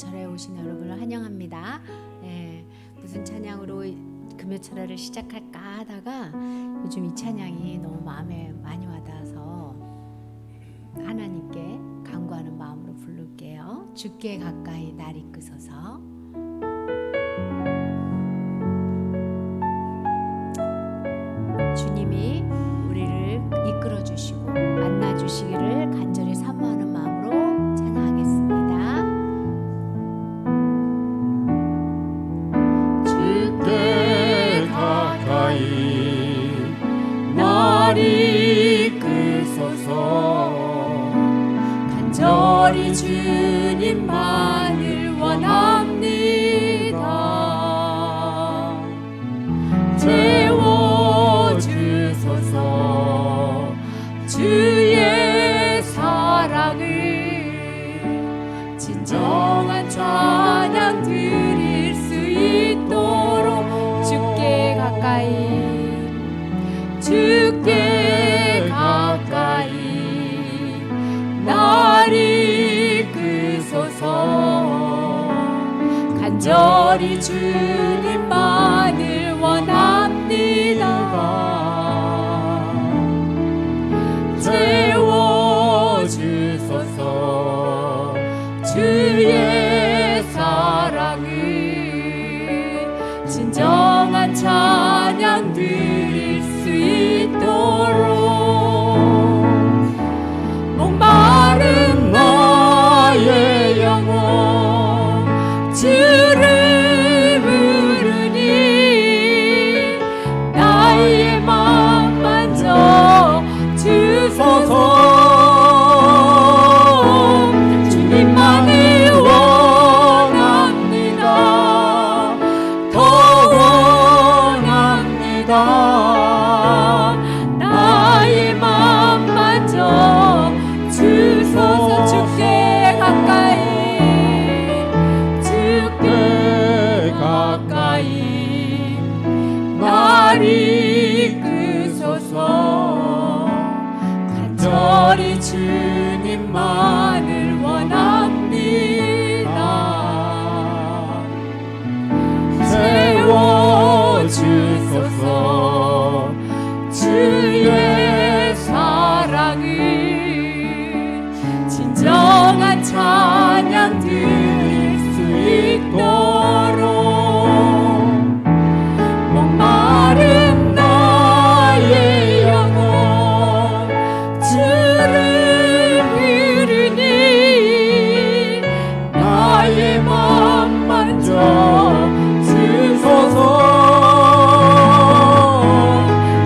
금요철에 오신 여러분을 환영합니다. 무슨 찬양으로 금요철회를 시작할까 하다가 요즘 이 찬양이 너무 마음에 많이 와닿아서 하나님께 간구하는 마음으로 부를게요. 주께 가까이 날 이끄소서. 주님이 우리를 이끌어 주시고 만나 주시기를 간절히 사모하는 마음으로 찬양하겠습니다. 주께 가까이 날 이끄소서. 간절히 주님만을 원합니다. 채워주소서. 주의 사랑을 진정한 찬양 드릴 수 있도록 주께 가까이 날 이끄소서. 간절히 주님만을 원합니다. 채워주소서. 주의 사랑을 진정한 찬양 드릴 수 있도록 목마른 나의 영혼 주를 부르니 나의 맘 만져 주소서. 주님만을 원합니다. 더 원합니다. 나의 맘 만져 주소서. 주께 가까이 날 이끄소서. 간절히 주님만을 원합니다. 채워주소서. 주의 사랑을 진정한 찬양 드릴 수 있도록 목마른 나의 영혼 주를 부르니 나의 맘 만져 주소서.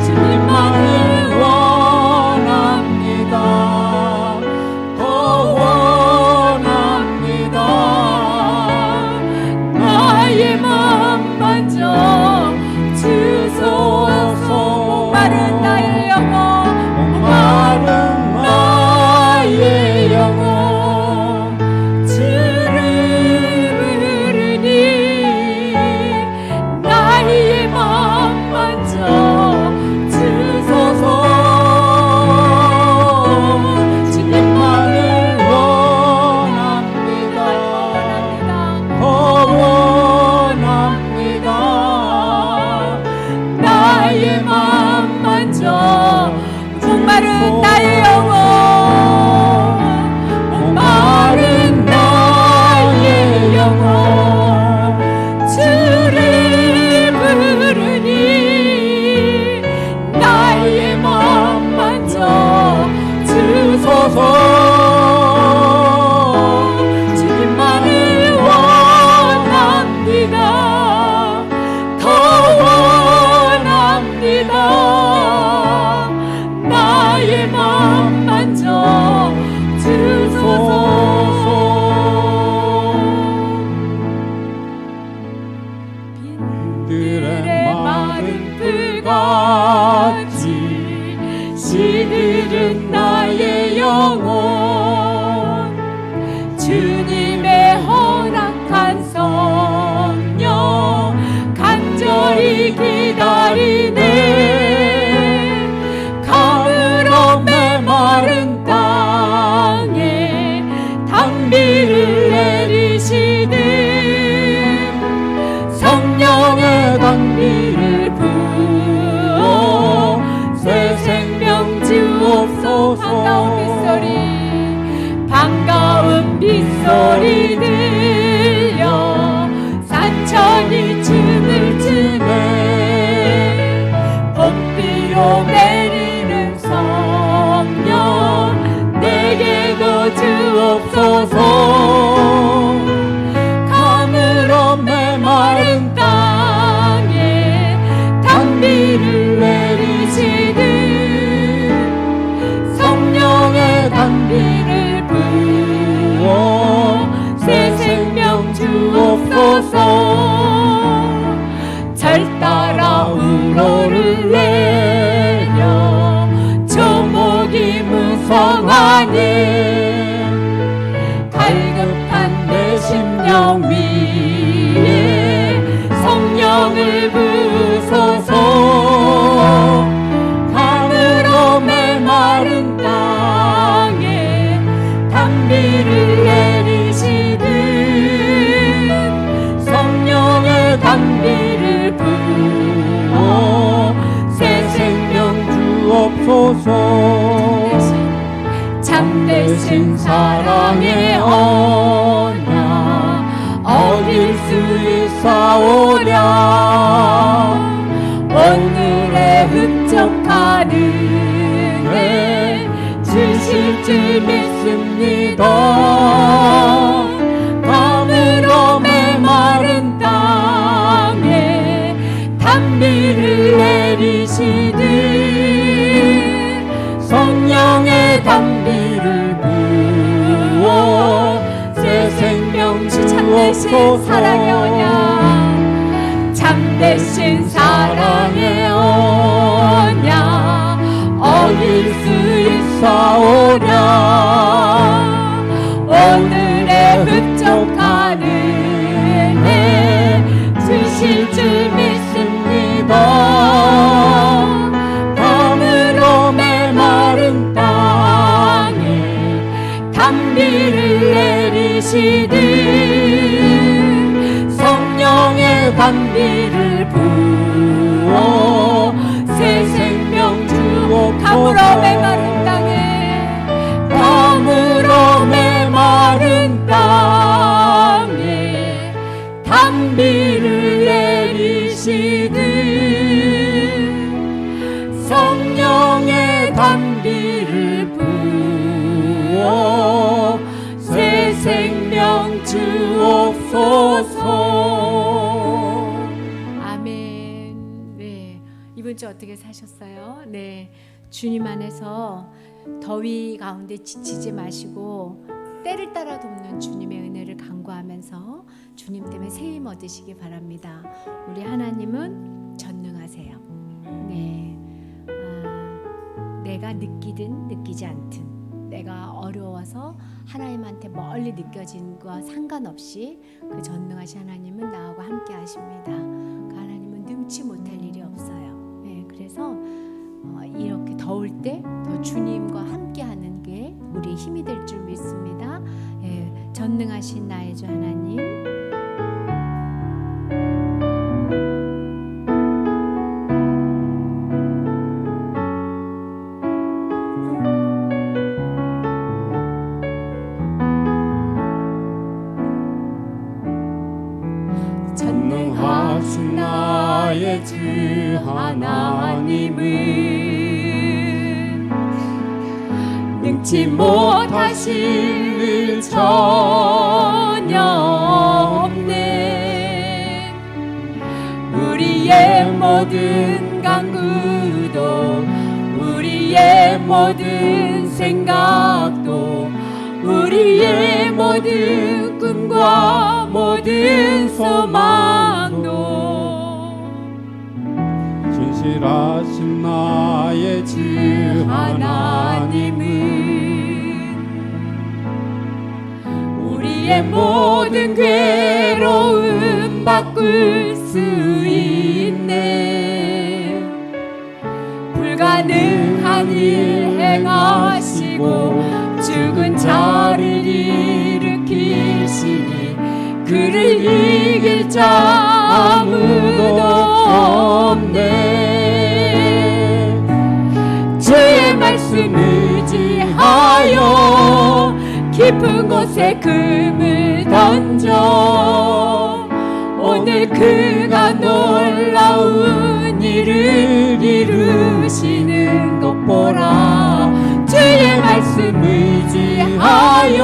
주님만을 원합니다. 더 원합니다. 나의 맘 만져 주소서. 목마른 나의 영혼 주를 부르니 나의 맘 만져 주소서. 주님만을 원합니다. 더 원합니다. 나의 맘 만져 목마른 나의 영혼 목마른 나의 영혼 주를 부르니 나의 맘 만져 주소서. 주님만을 원합니다. 더 원합니다. 나의 맘 만져 주소서. 빈들의 마른 풀같이 시들은 나의 영혼 주님의 허락한 성령 간절히 기다리네. 가물어 메마른 땅에 단비를 내리시네. 소리 들려 산천이 춤을 추네 봄비로 내리는 성령 내게도 주옵소서 가물어 메마른 땅에 단비를 내리시듯 성령의 단비를 부어 새 생명 주옵소서 절 따라 우로를 내려 조목이 무성하니 갈급한 내 심령 위에 성령을 부소서 가물어 메마른 땅에 단비를 내리시듯 성령의 단비를 부어 새 생명 주옵소서 참되신 사랑의 언약 어길 수 있사오랴 오늘의 흡족한 은혜 주실 줄 믿습니다 가물어 메마른 땅에 단비를 내리시듯 성령의 단비를 부어 새 생명 주옵소서 사랑의 언약 참되신 사랑의 언약 어길 수 있사오랴 오늘의 흡족한 은혜 주실 줄 믿습니다 가물어 메마른 땅에 단비를 내리시듯 성령의 단비를 부어 새 생명 주옵소서 가물어 메마른 땅에 가물어 메마른 땅에 단비를 내리시듯 성령의 단비를 부어 새 생명 주옵소서 아멘. 네, 이번 주 어떻게 사셨어요? 네, 주님 안에서 더위 가운데 지치지 마시고 때를 따라 돕는 주님의 은혜를 간구하면서 주님 때문에 새 힘 얻으시기 바랍니다. 우리 하나님은 전능하세요. 네, 내가 느끼든 느끼지 않든 내가 어려워서 하나님한테 멀리 느껴진 것과 상관없이 그 전능하신 하나님은 나하고 함께 하십니다. 그 하나님은 능치 못할 일이 없어요. 네, 그래서 이렇게 더울 때 더 주님과 함께 하는 게 우리의 힘이 될 줄 믿습니다. 예, 전능하신 나의 주 하나님 전능하신 나의 주 하나님은 능치 못하실 일 전혀 없네 우리의 모든 간구도 우리의 모든 생각도 우리의 모든 꿈과 모든 소망도 진실하신 나의 주 하나님은 우리의 모든 괴로움 바꿀 수 있네 불가능한 일 행하시고 죽은 자를 일으키시니 그를 이길 자 아무도 없네 주의 말씀 의지하여 깊은 곳에 금을 던져 오늘 그가 놀라운 일을 이루시는 것 보라. 주의 말씀 의지하여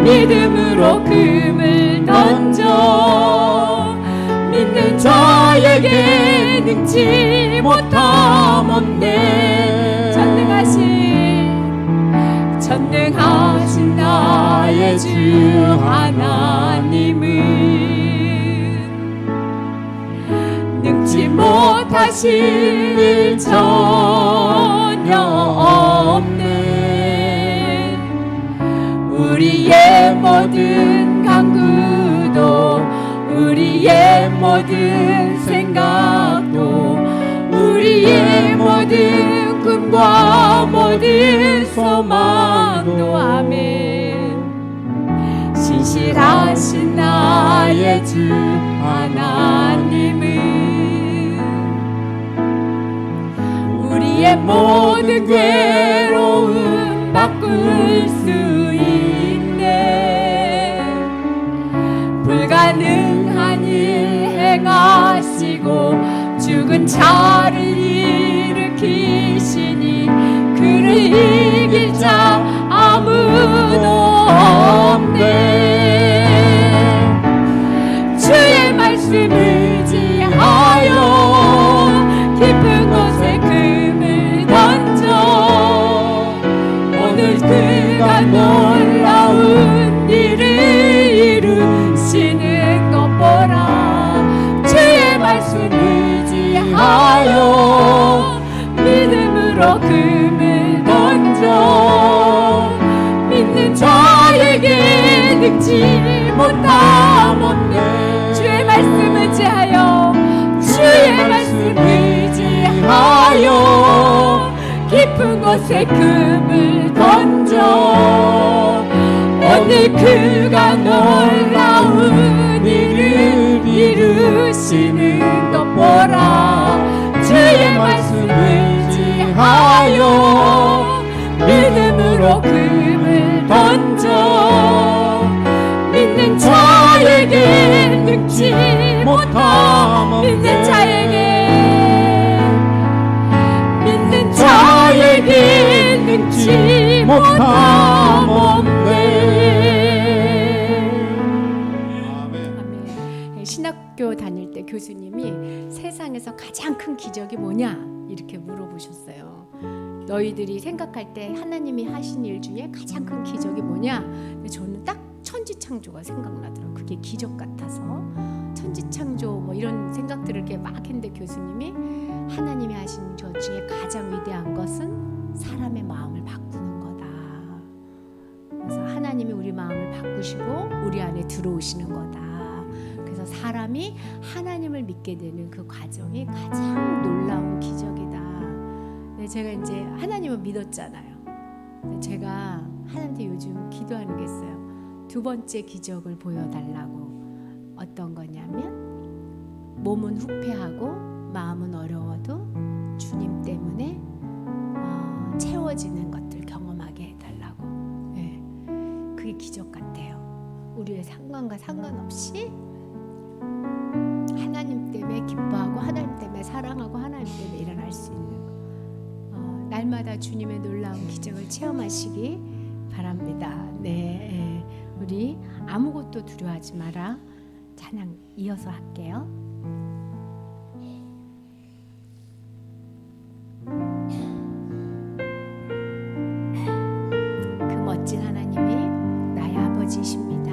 믿음으로 금을 던져 믿는 자에게 능치 못함 없네. 전능하신 나의 주 하나님은 능치 못하실 일 전혀 없네. 우리의 모든 간구도 우리의 모든 생각도 우리의 모든 꿈과 모든 소망도 아멘. 신실하신 나의 주 하나님은 우리의 모든 괴로움 바꿀 수 있네. 불가능한 일 행하시고 죽은 자를 일으키시니 그를 이길 자 아무도 없네. 주의 말씀 의지하여 깊은 곳에 금을 던져 오늘 그가 놀라운 일을 이루시는 것 보라. 주의 말씀 의지하여 믿음으로 금을 던져 믿는 자에게 능치 못함 없네. 주의 말씀 의지하여 깊은 곳에 금을 던져 오늘 그가 놀라운 일을 이루시는 것 보라. 주의 말씀 의지하여 믿음으로 금을 던져 믿는 자에게 능치 못함 믿는 자에게 능치 못함 없네. 아멘. 신학교 다닐 때 교수님이 세상에서 가장 큰 기적이 뭐냐 이렇게 물어보셨어요. 너희들이 생각할 때 하나님이 하신 일 중에 가장 큰 기적이 뭐냐? 근데 저는 딱 천지창조가 생각나더라고요. 그게 기적 같아서 천지창조 뭐 이런 생각들을 이렇게 막 했는데 교수님이 하나님이 하신 것 중에 가장 위대한 것은 사람의 마음을 바꾸는 거다. 그래서 하나님이 우리 마음을 바꾸시고 우리 안에 들어오시는 거다. 그래서 사람이 하나님을 믿게 되는 그 과정이 가장 놀라운 기적이다. 제가 이제 하나님을 믿었잖아요. 제가 하나님한테 요즘 기도하는 게 있어요. 두 번째 기적을 보여달라고. 어떤 거냐면 몸은 후패하고 마음은 어려워도 주님 때문에 채워지는 것들 경험하게 해달라고. 네, 그게 기적 같아요. 우리의 상관과 상관없이 하나님 때문에 기뻐하고 하나님 때문에 사랑하고 하나님 때문에 일어날 수 있는 날마다 주님의 놀라운 기적을 체험하시기 바랍니다. 네, 우리 아무것도 두려워하지 마라. 찬양 이어서 할게요. 그 멋진 하나님이 나의 아버지이십니다.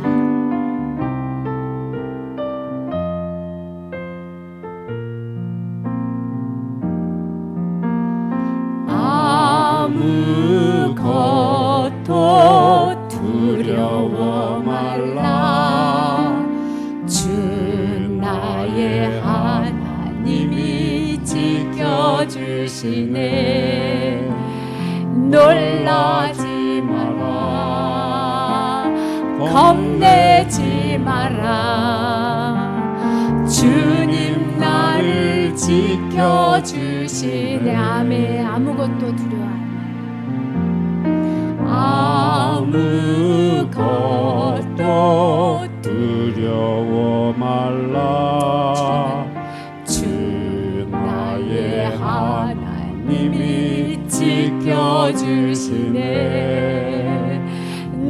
아무것도 두려워 말라. 주 나의 하나님이 지켜주시네. 놀라지 마라. 겁내지 마라. 주님 나를 지켜주시네. 아멘. 아무것도 두려워 아무것도 두려워 말라. 주 나의 하나님이 지켜주시네.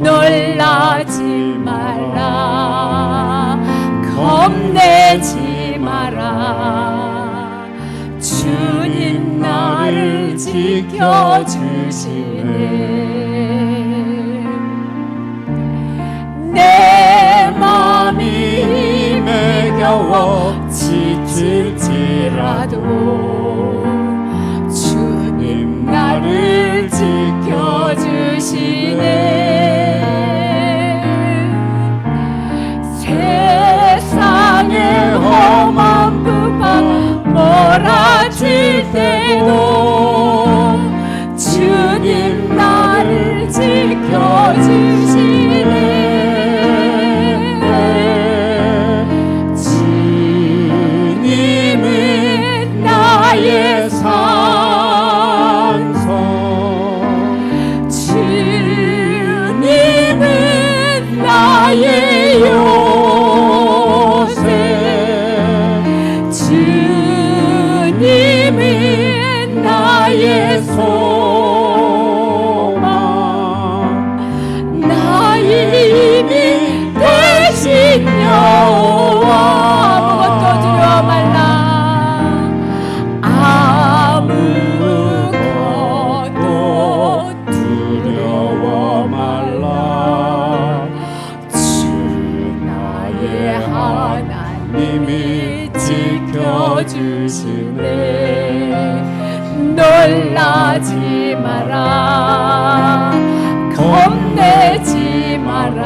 놀라지 말라, 겁내지 마라. 주님 나를 지켜주시네. 내 맘이 힘에 겨워 지칠지라도 주님 나를 지켜주시네. 세상의 험한 부박 몰아칠 때도 주님 나를 지켜주시네. 주님은 나의 산성, 주님은 나의 요새, 주님은 나의 소망, 나의 힘이 되신 여호와. 아무것도 두려워 말라, 아무것도 두려워 말라. 주 나의 하나님이 지켜주시네. 놀라지 마라, 겁내지 마라.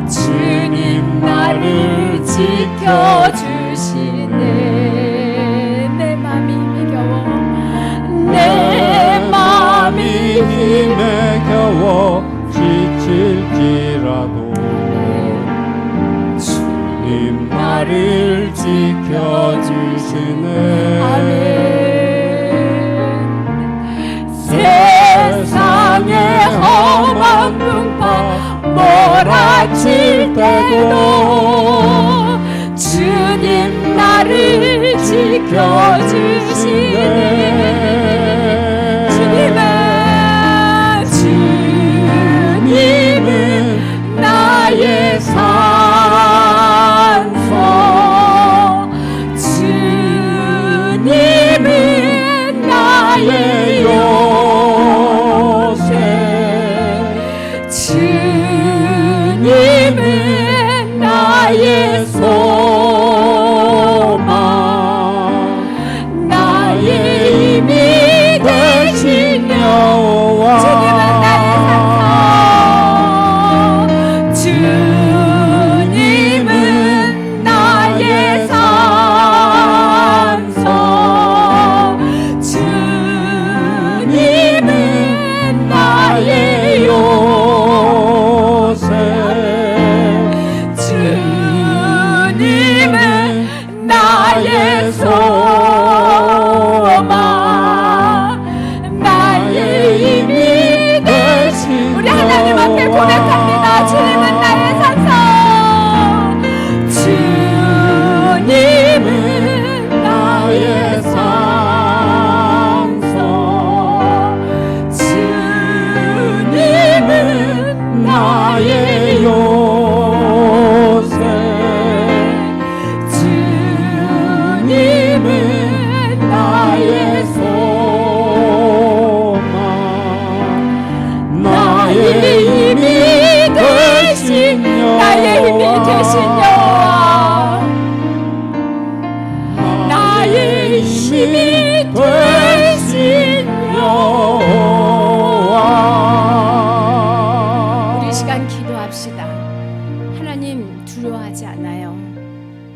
주님 나를 지켜주시네. 내 맘이 힘에 겨워, 내 맘이 힘에 겨워 지칠지라도 주님 나를 지켜주시네. 아멘. 세상의 험한 풍파 몰아칠 때도 주님 나를 지켜주시네. 주님은 나의 산성, 주님은 나의 요새, 주님은 나의 소망, 나의 힘이 되신 여호와. 주님은 나의 산성, 주님은 나의 산성, 주님은 나의 요새, 주님은 나의 소망, 나의 힘이 되신. 우리 하나님 앞에 고백합니다. 주님은 나의 산성, 주님은 나의 산성, 주님은 나의 요새, 주님은 나의 소망, 나의 힘이 되신 여호와. 나의 힘이 되신 여호와, 나의 힘이 되신 여호와. 우리 시간 기도합시다. 하나님, 두려워하지 않아요.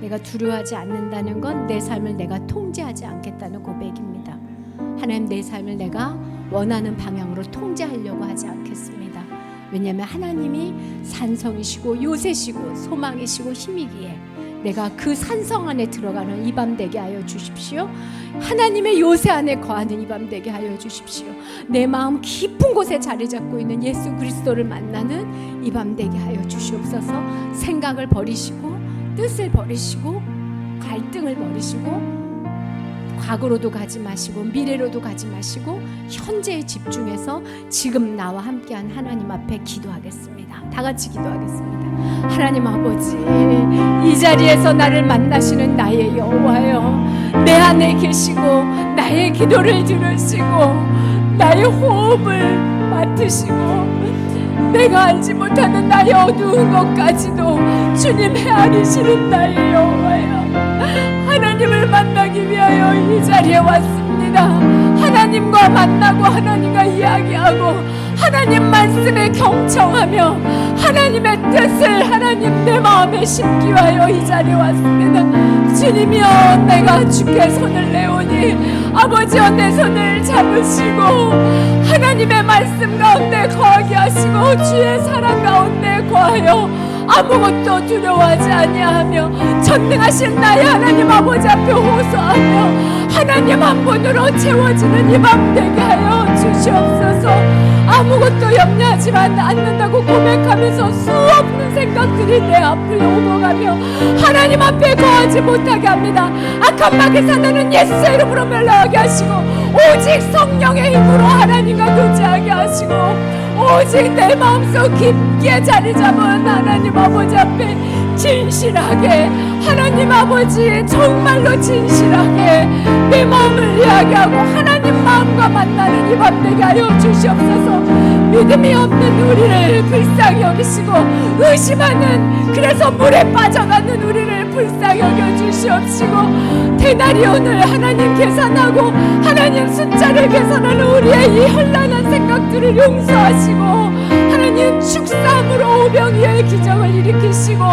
내가 두려워하지 않는다는 건 내 삶을 내가 통제하지 않겠다는 고백입니다. 하나님, 내 삶을 내가 원하는 방향으로 통제하려고 하지 않겠습니다. 왜냐하면 하나님이 산성이시고 요새시고 소망이시고 힘이기에 내가 그 산성 안에 들어가는 이 밤 되게 하여 주십시오. 하나님의 요새 안에 거하는 이 밤 되게 하여 주십시오. 내 마음 깊은 곳에 자리 잡고 있는 예수 그리스도를 만나는 이 밤 되게 하여 주시옵소서. 생각을 버리시고 뜻을 버리시고 갈등을 버리시고 과거로도 가지 마시고 미래로도 가지 마시고 현재에 집중해서 지금 나와 함께한 하나님 앞에 기도하겠습니다. 다 같이 기도하겠습니다. 하나님 아버지, 이 자리에서 나를 만나시는 나의 여호와여, 내 안에 계시고 나의 기도를 들으시고 나의 호흡을 맡으시고 내가 알지 못하는 나의 어두운 것까지도 주님 헤아리시는 나의 여호와여, 하나님을 만나기 위하여 이 자리에 왔습니다. 하나님과 만나고 하나님과 이야기하고 하나님 말씀에 경청하며 하나님의 뜻을 하나님 내 마음에 심기 위하여 이 자리에 왔습니다. 주님이여, 내가 주께 손을 내오니 아버지여 내 손을 잡으시고 하나님의 말씀 가운데 거하게 하시고 주의 사랑 가운데 거하여 아무것도 두려워하지 아니하며 전능하신 나의 하나님 아버지 앞에 호소하며 하나님 한 분으로 채워지는 이 밤 되게 하여 주시옵소서. 아무것도 염려하지만 않는다고 고백하면서 수없는 생각들이 내 앞을 오고가며 하나님 앞에 거하지 못하게 합니다. 악한 마귀 사단은 예수의 이름으로 멸망하게 하시고 오직 성령의 힘으로 하나님과 교제하게 하시고 오직 내 마음속 깊게 자리 잡은 하나님 아버지 앞에 진실하게 하나님 아버지 정말로 진실하게 내 마음을 이야기하고 하나님 마음과 만나는 이 밤 되게 하여 주시옵소서. 믿음이 없는 우리를 불쌍히 여기시고 의심하는 그래서 물에 빠져가는 우리를 불쌍히 여겨 주시옵시고 데나리온을 하나님 계산하고 하나님 숫자를 계산하는 우리의 이 현란한 생각들을 용서하시고 하나님 축사함으로 오병이어의 기적을 일으키시고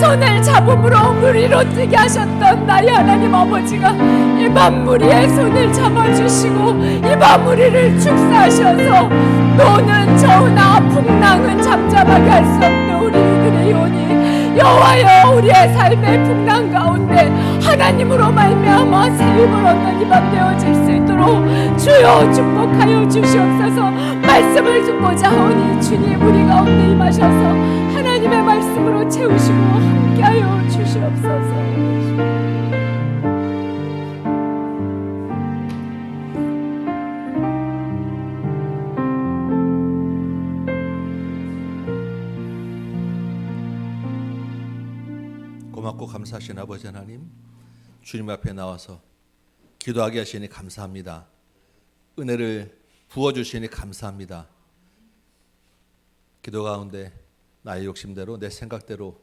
손을 잡음으로 물 위로 뜨게 하셨던 나의 하나님 아버지가 이 밤 우리의 손을 잡아주시고 이 밤 우리를 축사하셔서 노는 저우나 풍랑은 잠잠하게 할 수 없는 우리들의 영혼이 여호와여 우리의 삶의 풍랑 가운데 하나님으로 말미암아 새 힘을 얻는 이 밤 되어질 수 있도록 주여 축복하여 주시옵소서. 말씀을 듣고자 하오니 주님 우리 가운데 임하셔서 하나님의 말씀으로 채우시고 함께하여 주시옵소서. 고맙고 감사하신 아버지 하나님, 주님 앞에 나와서 기도하게 하시니 감사합니다. 은혜를 부어주시니 감사합니다. 기도 가운데 나의 욕심대로 내 생각대로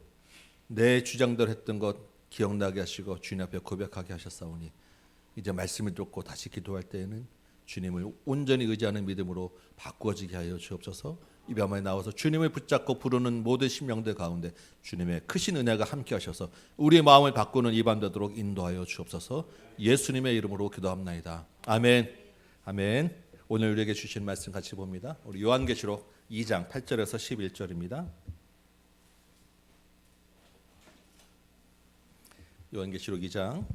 내 주장대로 했던 것 기억나게 하시고 주님 앞에 고백하게 하셨사오니 이제 말씀을 듣고 다시 기도할 때에는 주님을 온전히 의지하는 믿음으로 바꾸어지게 하여 주옵소서. 이 밤에 나와서 주님을 붙잡고 부르는 모든 심령들 가운데 주님의 크신 은혜가 함께 하셔서 우리의 마음을 바꾸는 이 밤 되도록 인도하여 주옵소서. 예수님의 이름으로 기도합나이다. 아멘. 아멘. 오늘 우리에게 주신 말씀 같이 봅니다. 우리 요한계시록 2장 8절에서 11절입니다. 요한계시록 2장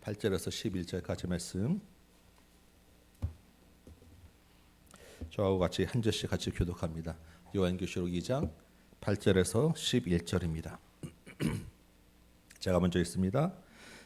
8절에서 11절까지 말씀 저하고 같이 한 절씩 같이 교독합니다. 요한계시록 2장 8절에서 11절입니다. 제가 먼저 읽습니다.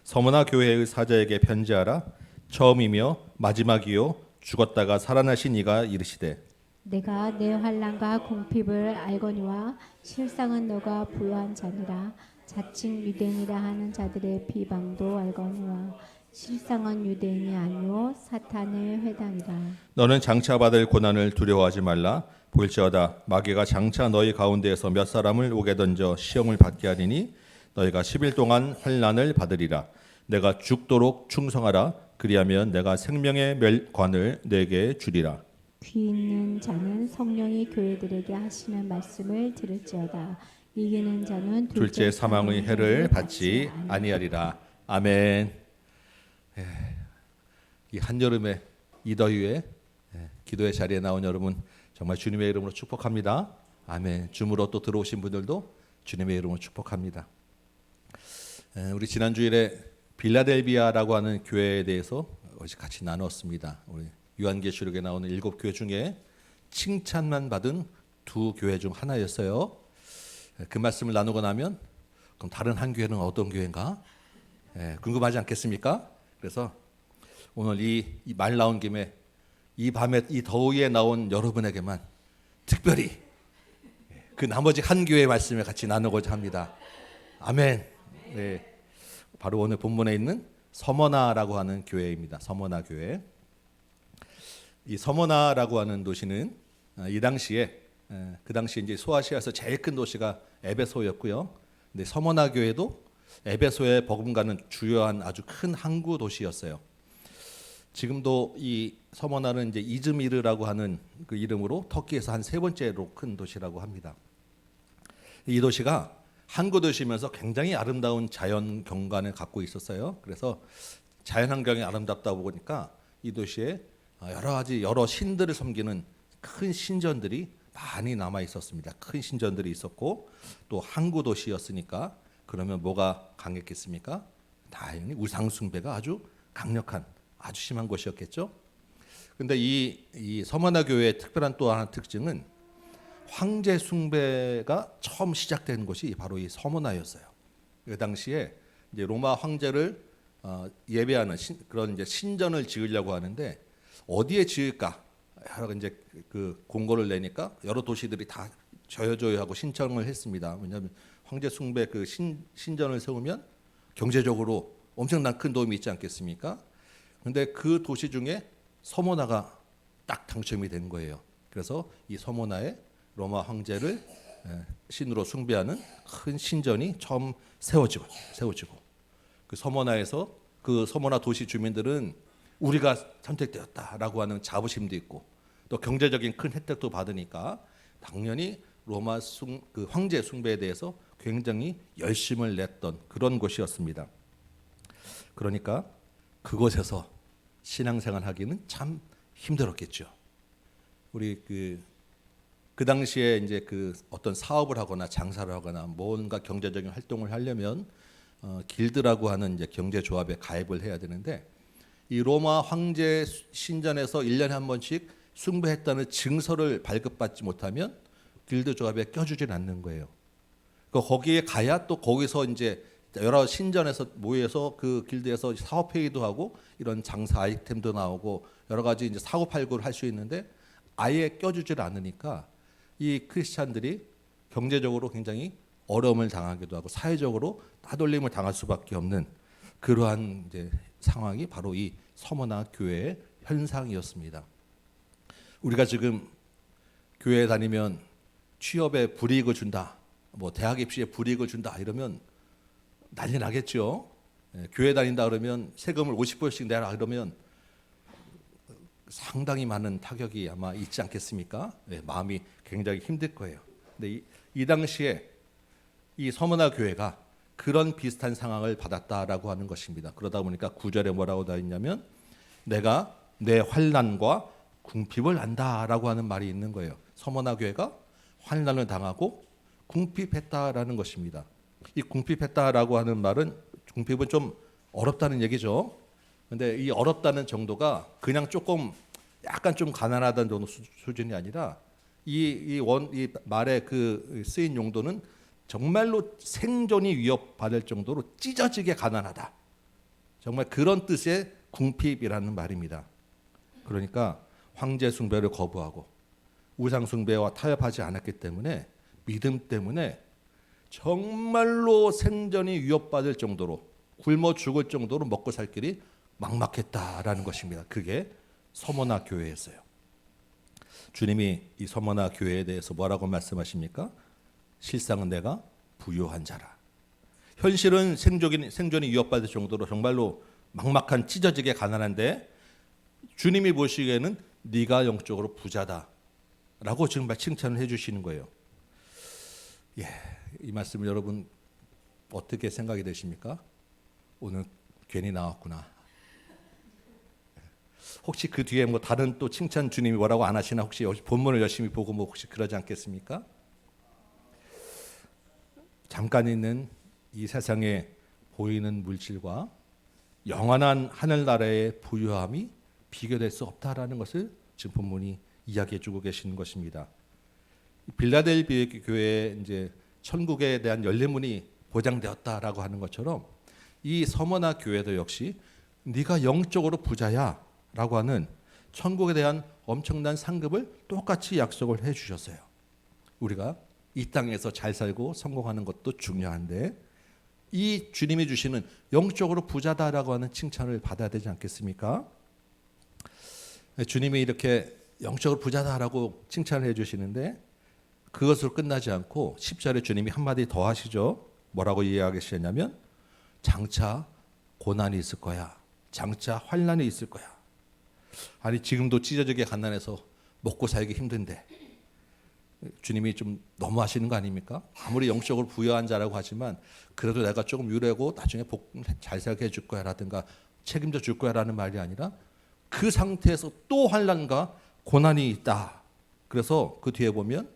서머나 교회의 사자에게 편지하라. 처음이며 마지막이요 죽었다가 살아나신 이가 이르시되 내가 내 환난과 궁핍을 알거니와 실상은 너가 부요한 자니라. 자칭 유대인이라 하는 자들의 비방도 알거니와 실상은 유대인이 아니오 사탄의 회당이라. 너는 장차 받을 고난을 두려워하지 말라. 볼지어다 마귀가 장차 너희 가운데에서 몇 사람을 오게 던져 시험을 받게 하리니 너희가 10일 동안 환난을 받으리라. 내가 죽도록 충성하라. 그리하면 내가 생명의 멸관을 내게 주리라. 귀 있는 자는 성령이 교회들에게 하시는 말씀을 들을지어다. 이기는 자는 둘째 사망의 해를 받지 아니하리라. 아멘. 이 한여름에 이 더위에 기도의 자리에 나온 여러분 정말 주님의 이름으로 축복합니다. 아멘. 줌으로 또 들어오신 분들도 주님의 이름으로 축복합니다. 우리 지난 주일에 빌라델비아라고 하는 교회에 대해서 어제 같이 나눴습니다. 우리 요한계시록에 나오는 7교회 중에 칭찬만 받은 2교회 중 하나였어요. 그 말씀을 나누고 나면 그럼 다른 한 교회는 어떤 교회인가? 궁금하지 않겠습니까? 그래서 오늘 이 말 나온 김에 이 밤에 이 더위에 나온 여러분에게만 특별히 그 나머지 한 교회의 말씀을 같이 나누고자 합니다. 아멘. 네, 바로 오늘 본문에 있는 서머나라고 하는 교회입니다. 서머나 교회. 이 서머나라고 하는 도시는 이 당시에 그 당시 이제 소아시아에서 제일 큰 도시가 에베소였고요. 근데 서머나 교회도 에베소에 버금가는 주요한 아주 큰 항구 도시였어요. 지금도 이 서머나는 이제 이즈미르라고 하는 그 이름으로 터키에서 한 3번째로 큰 도시라고 합니다. 이 도시가 항구 도시면서 굉장히 아름다운 자연 경관을 갖고 있었어요. 그래서 자연 환경이 아름답다 보니까 이 도시에 여러 신들을 섬기는 큰 신전들이 많이 남아 있었습니다. 큰 신전들이 있었고 또 항구 도시였으니까 그러면 뭐가 강했겠습니까? 당연히 우상 숭배가 아주 강력한 아주 심한 곳이었겠죠. 근데 이 서머나 교회의 특별한 또 하나 특징은 황제 숭배가 처음 시작된 곳이 바로 이 서머나였어요. 그 당시에 이제 로마 황제를 예배하는 그런 이제 신전을 지으려고 하는데 어디에 지을까? 여러 이제 그 공고를 내니까 여러 도시들이 다 저요저요하고 신청을 했습니다. 왜냐하면 황제 숭배 그 신전을 세우면 경제적으로 엄청난 큰 도움이 있지 않겠습니까? 근데 그 도시 중에 서머나가 딱 당첨이 된 거예요. 그래서 이 서머나에 로마 황제를 신으로 숭배하는 큰 신전이 처음 세워지고 그 서머나에서 그 서머나 도시 주민들은 우리가 선택되었다라고 하는 자부심도 있고 또 경제적인 큰 혜택도 받으니까 당연히 로마 그 황제 숭배에 대해서 굉장히 열심을 냈던 그런 곳이었습니다. 그러니까 그곳에서 신앙생활 하기는 참 힘들었겠죠. 우리 그 당시에 이제 그 어떤 사업을 하거나 장사를 하거나 뭔가 경제적인 활동을 하려면 길드라고 하는 이제 경제조합에 가입을 해야 되는데 이 로마 황제 신전에서 1년에 한 번씩 숭배했다는 증서를 발급받지 못하면 길드 조합에 껴주질 않는 거예요. 거기에 가야 또 거기서 이제 여러 신전에서 모여서 그 길드에서 사업 회의도 하고 이런 장사 아이템도 나오고 여러 가지 이제 사고 팔고를 할 수 있는데 아예 껴주질 않으니까 이 크리스찬들이 경제적으로 굉장히 어려움을 당하기도 하고 사회적으로 따돌림을 당할 수밖에 없는 그러한 이제 상황이 바로 이 서머나 교회의 현상이었습니다. 우리가 지금 교회에 다니면 취업에 불이익을 준다, 뭐 대학 입시에 불이익을 준다 이러면 난리 나겠죠. 교회 다닌다 그러면 세금을 50%씩 내라 그러면 상당히 많은 타격이 아마 있지 않겠습니까? 마음이 굉장히 힘들 거예요. 근데 이 당시에 이 서머나 교회가 그런 비슷한 상황을 받았다라고 하는 것입니다. 그러다 보니까 9절에 뭐라고 다 있냐면 내가 내 환난과 궁핍을 안다라고 하는 말이 있는 거예요. 서머나 교회가 환난을 당하고 궁핍했다라는 것입니다. 이 궁핍했다라고 하는 말은 궁핍은 좀 어렵다는 얘기죠. 근데 이 어렵다는 정도가 그냥 조금 약간 좀 가난하다는 정도 수준이 아니라 이 말의 그 쓰인 용도는 정말로 생존이 위협받을 정도로 찢어지게 가난하다. 정말 그런 뜻의 궁핍이라는 말입니다. 그러니까 황제 숭배를 거부하고 우상 숭배와 타협하지 않았기 때문에 믿음 때문에 정말로 생존이 위협받을 정도로 굶어 죽을 정도로 먹고 살 길이 막막했다라는 것입니다. 그게 서머나 교회였어요. 주님이 이 서머나 교회에 대해서 뭐라고 말씀하십니까? 실상은 내가 부요한 자라. 현실은 생존이 위협받을 정도로 정말로 막막한 찢어지게 가난한데 주님이 보시기에는 네가 영적으로 부자다라고 정말 칭찬을 해주시는 거예요. 이 말씀 여러분 어떻게 생각이 되십니까? 오늘 괜히 나왔구나. 혹시 그 뒤에 뭐 다른 또 칭찬 주님이 뭐라고 안 하시나 혹시 본문을 열심히 보고 뭐 혹시 그러지 않겠습니까? 잠깐 있는 이 세상에 보이는 물질과 영원한 하늘나라의 부유함이 비교될 수 없다라는 것을 지금 본문이 이야기해주고 계시는 것입니다. 빌라델비아 교회에 이제 천국에 대한 열려문이 보장되었다라고 하는 것처럼 이 서머나 교회도 역시 네가 영적으로 부자야라고 하는 천국에 대한 엄청난 상급을 똑같이 약속을 해주셨어요. 우리가 이 땅에서 잘 살고 성공하는 것도 중요한데 이 주님이 주시는 영적으로 부자다라고 하는 칭찬을 받아야 되지 않겠습니까? 주님이 이렇게 영적으로 부자다라고 칭찬을 해주시는데 그것으로 끝나지 않고 10절에 주님이 한마디 더 하시죠. 뭐라고 이야기하시냐면 장차 고난이 있을 거야. 장차 환난이 있을 거야. 아니 지금도 찢어지게 가난해서 먹고 살기 힘든데 주님이 좀 너무 하시는 거 아닙니까? 아무리 영적으로 부유한 자라고 하지만 그래도 내가 조금 유래고 나중에 잘 살게 해줄 거야 라든가 책임져 줄 거야 라는 말이 아니라 그 상태에서 또 환난과 고난이 있다. 그래서 그 뒤에 보면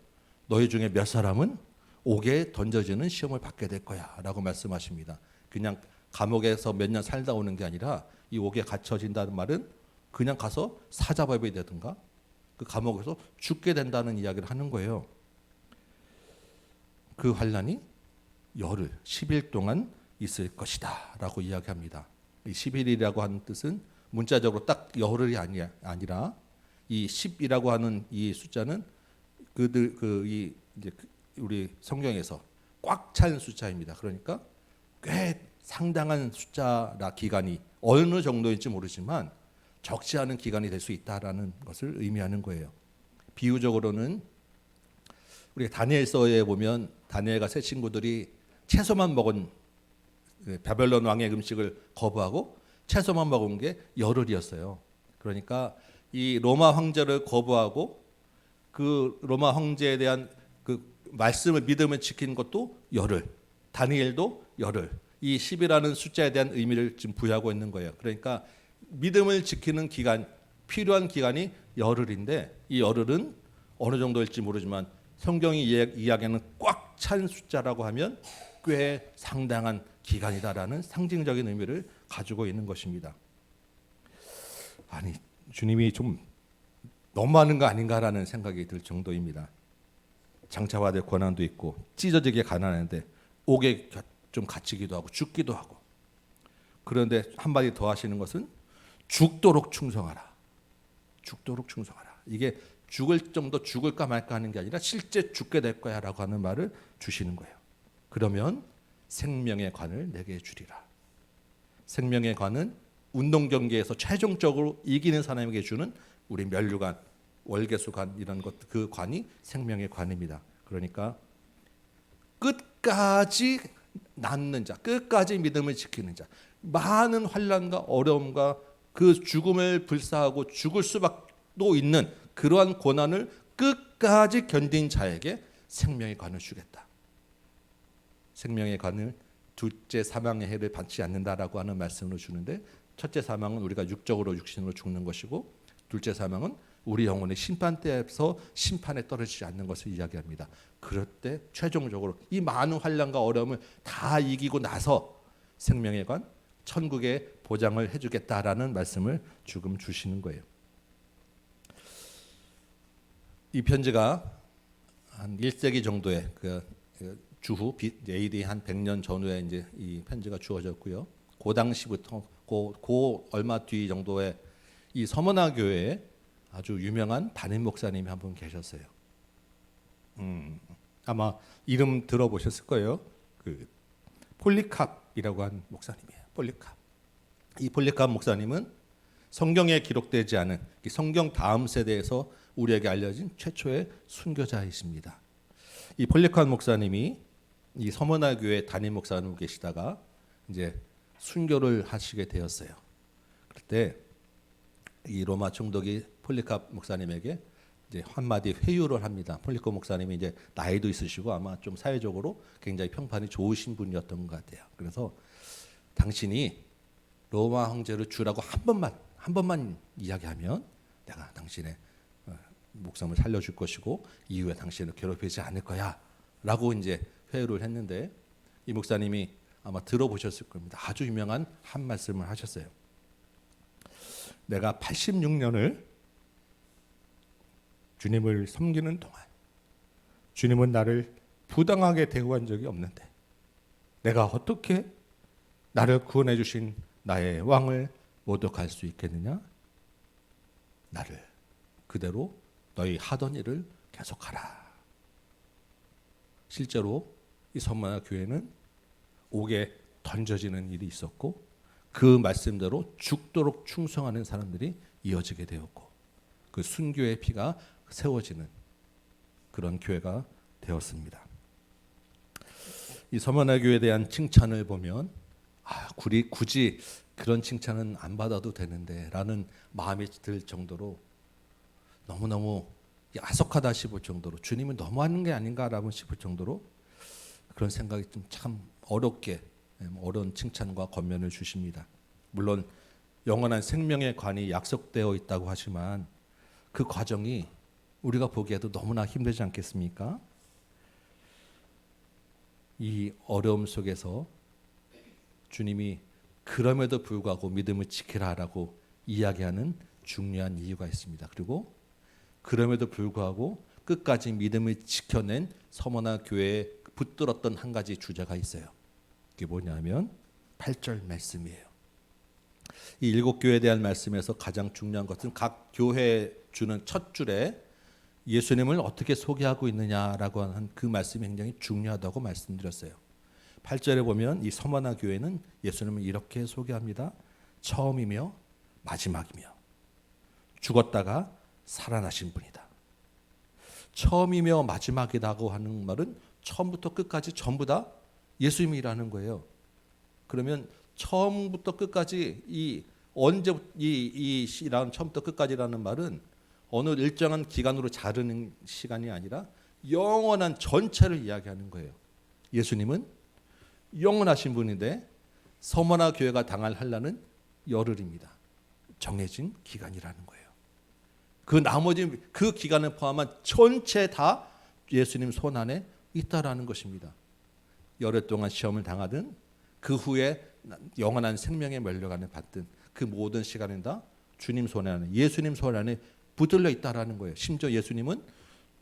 너희 중에 몇 사람은 옥에 던져지는 시험을 받게 될 거야 라고 말씀하십니다. 그냥 감옥에서 몇 년 살다 오는 게 아니라 이 옥에 갇혀진다는 말은 그냥 가서 사자밥이 되든가 그 감옥에서 죽게 된다는 이야기를 하는 거예요. 그 환난이 열흘 10일 동안 있을 것이다 라고 이야기합니다. 이 10일이라고 하는 뜻은 문자적으로 딱 열흘이 아니라 이 10이라고 하는 이 숫자는 이제 우리 성경에서 꽉 찬 숫자입니다. 그러니까 꽤 상당한 숫자라 기간이 어느 정도인지 모르지만 적지 않은 기간이 될 수 있다라는 것을 의미하는 거예요. 비유적으로는 우리가 다니엘서에 보면 다니엘과 세 친구들이 채소만 먹은 바벨론 왕의 음식을 거부하고 채소만 먹은 게 열흘이었어요. 그러니까 이 로마 황제를 거부하고 그 로마 황제에 대한 그 말씀을 믿음을 지킨 것도 열흘, 다니엘도 열흘. 이 10이라는 숫자에 대한 의미를 지금 부여하고 있는 거예요. 그러니까 믿음을 지키는 기간, 필요한 기간이 열흘인데 이 열흘은 어느 정도일지 모르지만 성경이 이야기하는 꽉 찬 숫자라고 하면 꽤 상당한 기간이다라는 상징적인 의미를 가지고 있는 것입니다. 아니 주님이 좀 너무하는 거 아닌가라는 생각이 들 정도입니다. 장차화될 고난도 있고 찢어지게 가난한데 옥에 좀 갇히기도 하고 죽기도 하고 그런데 한마디 더 하시는 것은 죽도록 충성하라. 죽도록 충성하라. 이게 죽을 정도 죽을까 말까 하는 게 아니라 실제 죽게 될 거야 라고 하는 말을 주시는 거예요. 그러면 생명의 관을 내게 주리라. 생명의 관은 운동 경기에서 최종적으로 이기는 사람에게 주는 우리 면류관, 월계수관 이런 것 그 관이 생명의 관입니다. 그러니까 끝까지 남는 자, 끝까지 믿음을 지키는 자, 많은 환난과 어려움과 그 죽음을 불사하고 죽을 수밖도 있는 그러한 고난을 끝까지 견딘 자에게 생명의 관을 주겠다. 생명의 관을 둘째 사망의 해를 받지 않는다라고 하는 말씀을 주는데 첫째 사망은 우리가 육적으로 육신으로 죽는 것이고 둘째 사망은 우리 영혼의 심판대에서 심판에 떨어지지 않는 것을 이야기합니다. 그럴 때 최종적으로 이 많은 환난과 어려움을 다 이기고 나서 생명의 관, 천국의 보장을 해주겠다라는 말씀을 지금 주시는 거예요. 이 편지가 한 1세기 정도의 그 주후 AD 한 100년 전후에 이제 이 편지가 주어졌고요. 그 당시부터 그 얼마 뒤 정도에 이 서머나 교회에 아주 유명한 담임 목사님이 한 분 계셨어요. 아마 이름 들어보셨을 거예요. 그 폴리캅이라고 한 목사님이에요. 폴리캅. 이 폴리캅 목사님은 성경에 기록되지 않은 성경 다음 세대에서 우리에게 알려진 최초의 순교자이십니다. 이 폴리캅 목사님이 이 서머나 교회 담임 목사로 계시다가 이제 순교를 하시게 되었어요. 그때 이 로마 총독이 폴리캅 목사님에게 이제 한마디 회유를 합니다. 폴리캅 목사님이 이제 나이도 있으시고 아마 좀 사회적으로 굉장히 평판이 좋으신 분이었던 것 같아요. 그래서 당신이 로마 황제를 주라고 한 번만 이야기하면 내가 당신의 목숨을 살려줄 것이고 이후에 당신을 괴롭히지 않을 거야라고 이제 회유를 했는데 이 목사님이 아마 들어보셨을 겁니다. 아주 유명한 한 말씀을 하셨어요. 내가 86년을 주님을 섬기는 동안 주님은 나를 부당하게 대우한 적이 없는데 내가 어떻게 나를 구원해 주신 나의 왕을 모독할 수 있겠느냐? 나를 그대로 너희 하던 일을 계속하라. 실제로 이 선만화 교회는 옥에 던져지는 일이 있었고 그 말씀대로 죽도록 충성하는 사람들이 이어지게 되었고 그 순교의 피가 세워지는 그런 교회가 되었습니다. 이 서만화 교회에 대한 칭찬을 보면 굳이 그런 칭찬은 안 받아도 되는데 라는 마음이 들 정도로 너무너무 야속하다 싶을 정도로 주님은 너무하는 게 아닌가라고 싶을 정도로 그런 생각이 좀 참 어려운 칭찬과 권면을 주십니다. 물론 영원한 생명의 관이 약속되어 있다고 하지만 그 과정이 우리가 보기에도 너무나 힘들지 않겠습니까? 이 어려움 속에서 주님이 그럼에도 불구하고 믿음을 지키라라고 이야기하는 중요한 이유가 있습니다. 그리고 그럼에도 불구하고 끝까지 믿음을 지켜낸 서머나 교회에 붙들었던 한 가지 주제가 있어요. 그게 뭐냐면 8절 말씀이에요. 이 7교회에 대한 말씀에서 가장 중요한 것은 각 교회에 주는 첫 줄에 예수님을 어떻게 소개하고 있느냐라고 하는 그 말씀이 굉장히 중요하다고 말씀드렸어요. 8절에 보면 이 서머나 교회는 예수님을 이렇게 소개합니다. 처음이며 마지막이며 죽었다가 살아나신 분이다. 처음이며 마지막이라고 하는 말은 처음부터 끝까지 전부 다 예수님이라는 거예요. 그러면 처음부터 끝까지 이라는 처음부터 끝까지라는 말은 어느 일정한 기간으로 자르는 시간이 아니라 영원한 전체를 이야기하는 거예요. 예수님은 영원하신 분인데 서머나 교회가 당할 환난은 열흘입니다. 정해진 기간이라는 거예요. 그 나머지 그 기간을 포함한 전체 다 예수님 손 안에 있다라는 것입니다. 열흘 동안 시험을 당하든 그 후에 영원한 생명의 면류관을 받든 그 모든 시간은 다 주님 손 안에 예수님 손 안에 붙들려 있다라는 거예요. 심지어 예수님은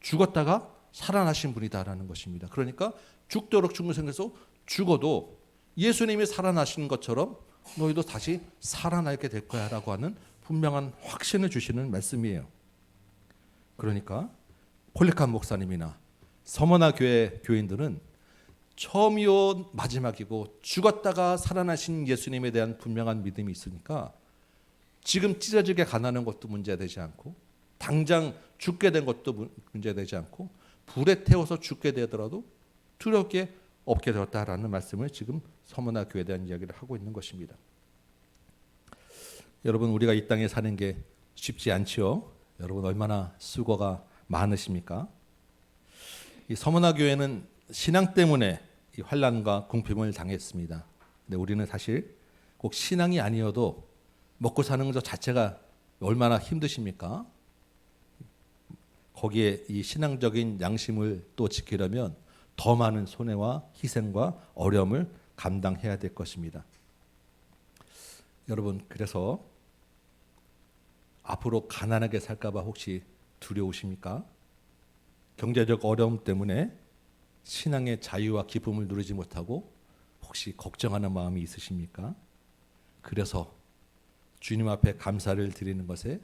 죽었다가 살아나신 분이다라는 것입니다. 그러니까 죽도록 중생에서 죽어도 예수님이 살아나신 것처럼 너희도 다시 살아나게 될 거야라고 하는 분명한 확신을 주시는 말씀이에요. 그러니까 폴리칸 목사님이나 서머나 교회 교인들은 처음이요 마지막이고 죽었다가 살아나신 예수님에 대한 분명한 믿음이 있으니까 지금 찢어지게 가난한 것도 문제되지 않고 당장 죽게 된 것도 문제되지 않고 불에 태워서 죽게 되더라도 두려울 게 없게 되었다라는 말씀을 지금 서머나 교회에 대한 이야기를 하고 있는 것입니다. 여러분 우리가 이 땅에 사는 게 쉽지 않지요. 여러분 얼마나 수고가 많으십니까? 이 서머나 교회는 신앙 때문에 이 환난과 궁핍을 당했습니다. 근데 우리는 사실 꼭 신앙이 아니어도 먹고 사는 것 자체가 얼마나 힘드십니까? 거기에 이 신앙적인 양심을 또 지키려면 더 많은 손해와 희생과 어려움을 감당해야 될 것입니다. 여러분 그래서 앞으로 가난하게 살까봐 혹시 두려우십니까? 경제적 어려움 때문에 신앙의 자유와 기쁨을 누리지 못하고 혹시 걱정하는 마음이 있으십니까? 그래서 주님 앞에 감사를 드리는 것에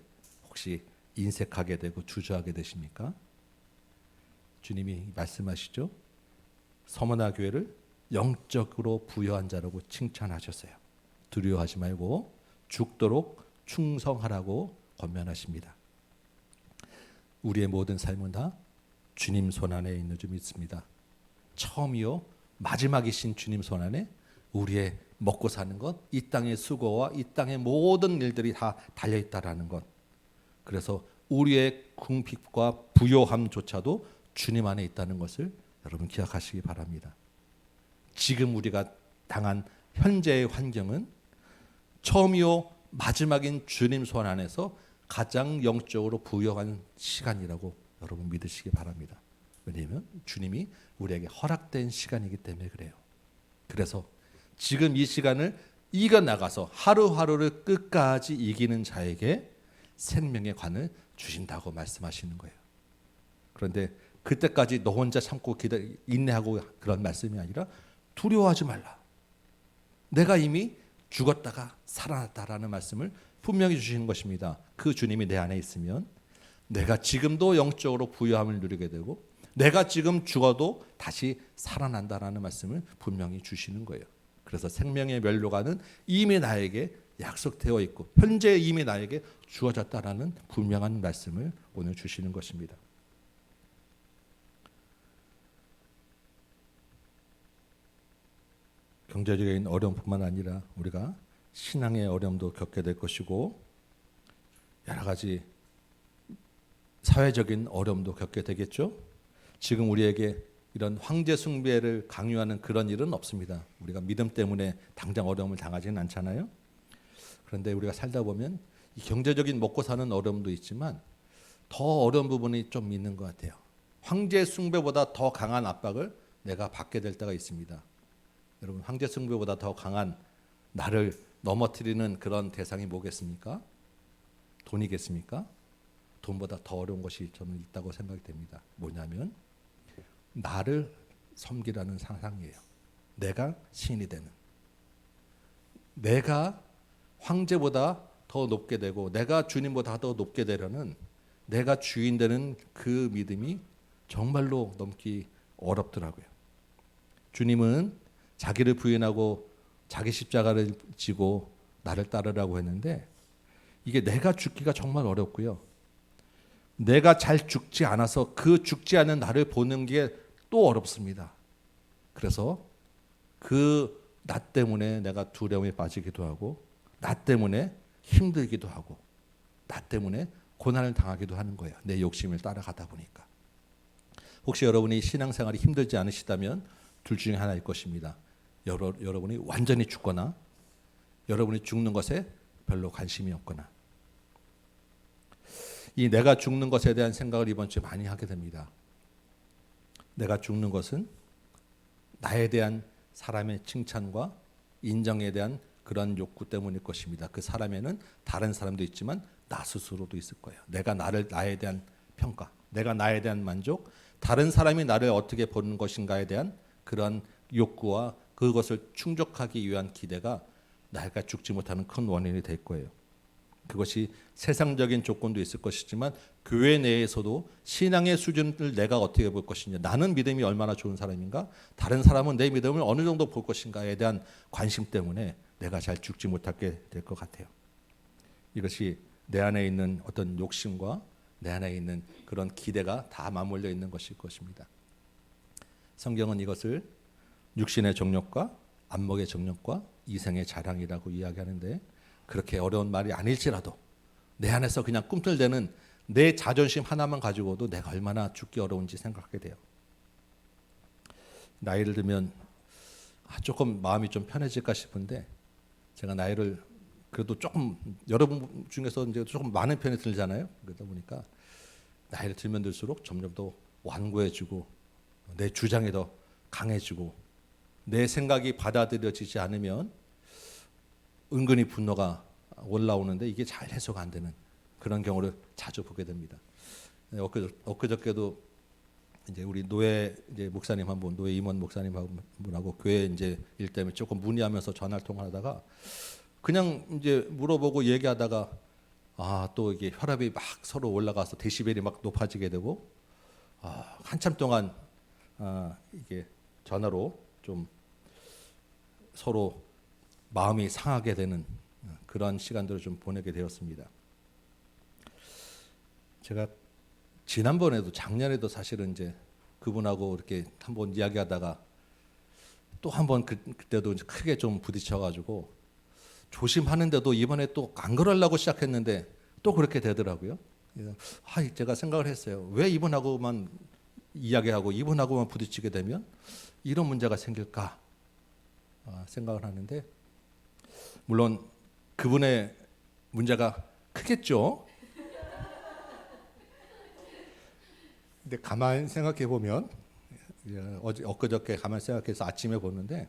혹시 인색하게 되고 주저하게 되십니까? 주님이 말씀하시죠. 서머나 교회를 영적으로 부여한 자라고 칭찬하셨어요. 두려워하지 말고 죽도록 충성하라고 권면하십니다. 우리의 모든 삶은 다 주님 손 안에 있는 줄 믿습니다. 처음이요 마지막이신 주님 손 안에 우리의 먹고 사는 것, 이 땅의 수고와 이 땅의 모든 일들이 다 달려있다라는 것. 그래서 우리의 궁핍과 부요함조차도 주님 안에 있다는 것을 여러분 기억하시기 바랍니다. 지금 우리가 당한 현재의 환경은 처음이요 마지막인 주님 손 안에서 가장 영적으로 부여한 시간이라고 여러분 믿으시기 바랍니다. 왜냐하면 주님이 우리에게 허락된 시간이기 때문에 그래요. 그래서 지금 이 시간을 이겨나가서 하루하루를 끝까지 이기는 자에게 생명의 관을 주신다고 말씀하시는 거예요. 그런데 그때까지 너 혼자 참고 인내하고 그런 말씀이 아니라 두려워하지 말라. 내가 이미 죽었다가 살아났다라는 말씀을 분명히 주시는 것입니다. 그 주님이 내 안에 있으면 내가 지금도 영적으로 부유함을 누리게 되고 내가 지금 죽어도 다시 살아난다라는 말씀을 분명히 주시는 거예요. 그래서 생명의 멸류관은 이미 나에게 약속되어 있고 현재 이미 나에게 주어졌다라는 분명한 말씀을 오늘 주시는 것입니다. 경제적인 어려움뿐만 아니라 우리가 신앙의 어려움도 겪게 될 것이고 여러 가지 사회적인 어려움도 겪게 되겠죠. 지금 우리에게 이런 황제 숭배를 강요하는 그런 일은 없습니다. 우리가 믿음 때문에 당장 어려움을 당하지는 않잖아요. 그런데 우리가 살다 보면 이 경제적인 먹고 사는 어려움도 있지만 더 어려운 부분이 좀 있는 것 같아요. 황제 숭배보다 더 강한 압박을 내가 받게 될 때가 있습니다. 여러분, 황제 숭배보다 더 강한 나를 넘어뜨리는 그런 대상이 뭐겠습니까? 돈이겠습니까? 돈보다 더 어려운 것이 저는 있다고 생각이 됩니다. 뭐냐면 나를 섬기라는 상상이에요. 내가 신이 되는, 내가 황제보다 더 높게 되고 내가 주님보다 더 높게 되려는, 내가 주인 되는 그 믿음이 정말로 넘기 어렵더라고요. 주님은 자기를 부인하고 자기 십자가를 지고 나를 따르라고 했는데 이게 내가 죽기가 정말 어렵고요. 내가 잘 죽지 않아서 그 죽지 않은 나를 보는 게 또 어렵습니다. 그래서 그 나 때문에 내가 두려움에 빠지기도 하고 나 때문에 힘들기도 하고 나 때문에 고난을 당하기도 하는 거예요. 내 욕심을 따라가다 보니까. 혹시 여러분이 신앙생활이 힘들지 않으시다면 둘 중에 하나일 것입니다. 여러분이 완전히 죽거나 여러분이 죽는 것에 별로 관심이 없거나. 이 내가 죽는 것에 대한 생각을 이번 주에 많이 하게 됩니다. 내가 죽는 것은 나에 대한 사람의 칭찬과 인정에 대한 그런 욕구 때문일 것입니다. 그 사람에는 다른 사람도 있지만 나 스스로도 있을 거예요. 나에 대한 평가, 내가 나에 대한 만족, 다른 사람이 나를 어떻게 보는 것인가에 대한 그런 욕구와 그것을 충족하기 위한 기대가 내가 죽지 못하는 큰 원인이 될 거예요. 그것이 세상적인 조건도 있을 것이지만 교회 내에서도 신앙의 수준을 내가 어떻게 볼 것이냐, 나는 믿음이 얼마나 좋은 사람인가, 다른 사람은 내 믿음을 어느 정도 볼 것인가에 대한 관심 때문에 내가 잘 죽지 못하게 될 것 같아요. 이것이 내 안에 있는 어떤 욕심과 내 안에 있는 그런 기대가 다 맞물려 있는 것일 것입니다. 성경은 이것을 육신의 정욕과 안목의 정욕과 이생의 자랑이라고 이야기하는데, 그렇게 어려운 말이 아닐지라도 내 안에서 그냥 꿈틀대는 내 자존심 하나만 가지고도 내가 얼마나 죽기 어려운지 생각하게 돼요. 나이를 들면 조금 마음이 좀 편해질까 싶은데, 제가 나이를 그래도 조금 여러분 중에서 이제 조금 많은 편이 들잖아요. 그러다 보니까 나이를 들면 들수록 점점 더 완고해지고 내 주장이 더 강해지고 내 생각이 받아들여지지 않으면 은근히 분노가 올라오는데 이게 잘 해소가 안 되는 그런 경우를 자주 보게 됩니다. 엊그저께도 이제 우리 노예 이제 목사님 한 분, 노예 임원 목사님 한 분하고 교회 이제 일 때문에 조금 문의하면서 전화를 통화하다가 그냥 이제 물어보고 얘기하다가 또 이게 혈압이 막 서로 올라가서 데시벨이 막 높아지게 되고 한참 동안 이게 전화로 좀 서로 마음이 상하게 되는 그런 시간들을 좀 보내게 되었습니다. 제가 지난번에도 작년에도 사실은 이제 그분하고 이렇게 한번 이야기하다가 또 한번 그때도 이제 크게 좀 부딪혀가지고 조심하는데도 이번에 또 안 그러려고 시작했는데 또 그렇게 되더라고요. 제가 생각을 했어요. 왜 이분하고만 이야기하고 이분하고만 부딪히게 되면 이런 문제가 생길까 생각을 하는데, 물론 그분의 문제가 크겠죠. 근데 가만히 생각해 보면 엊그저께 가만히 생각해서 아침에 보는데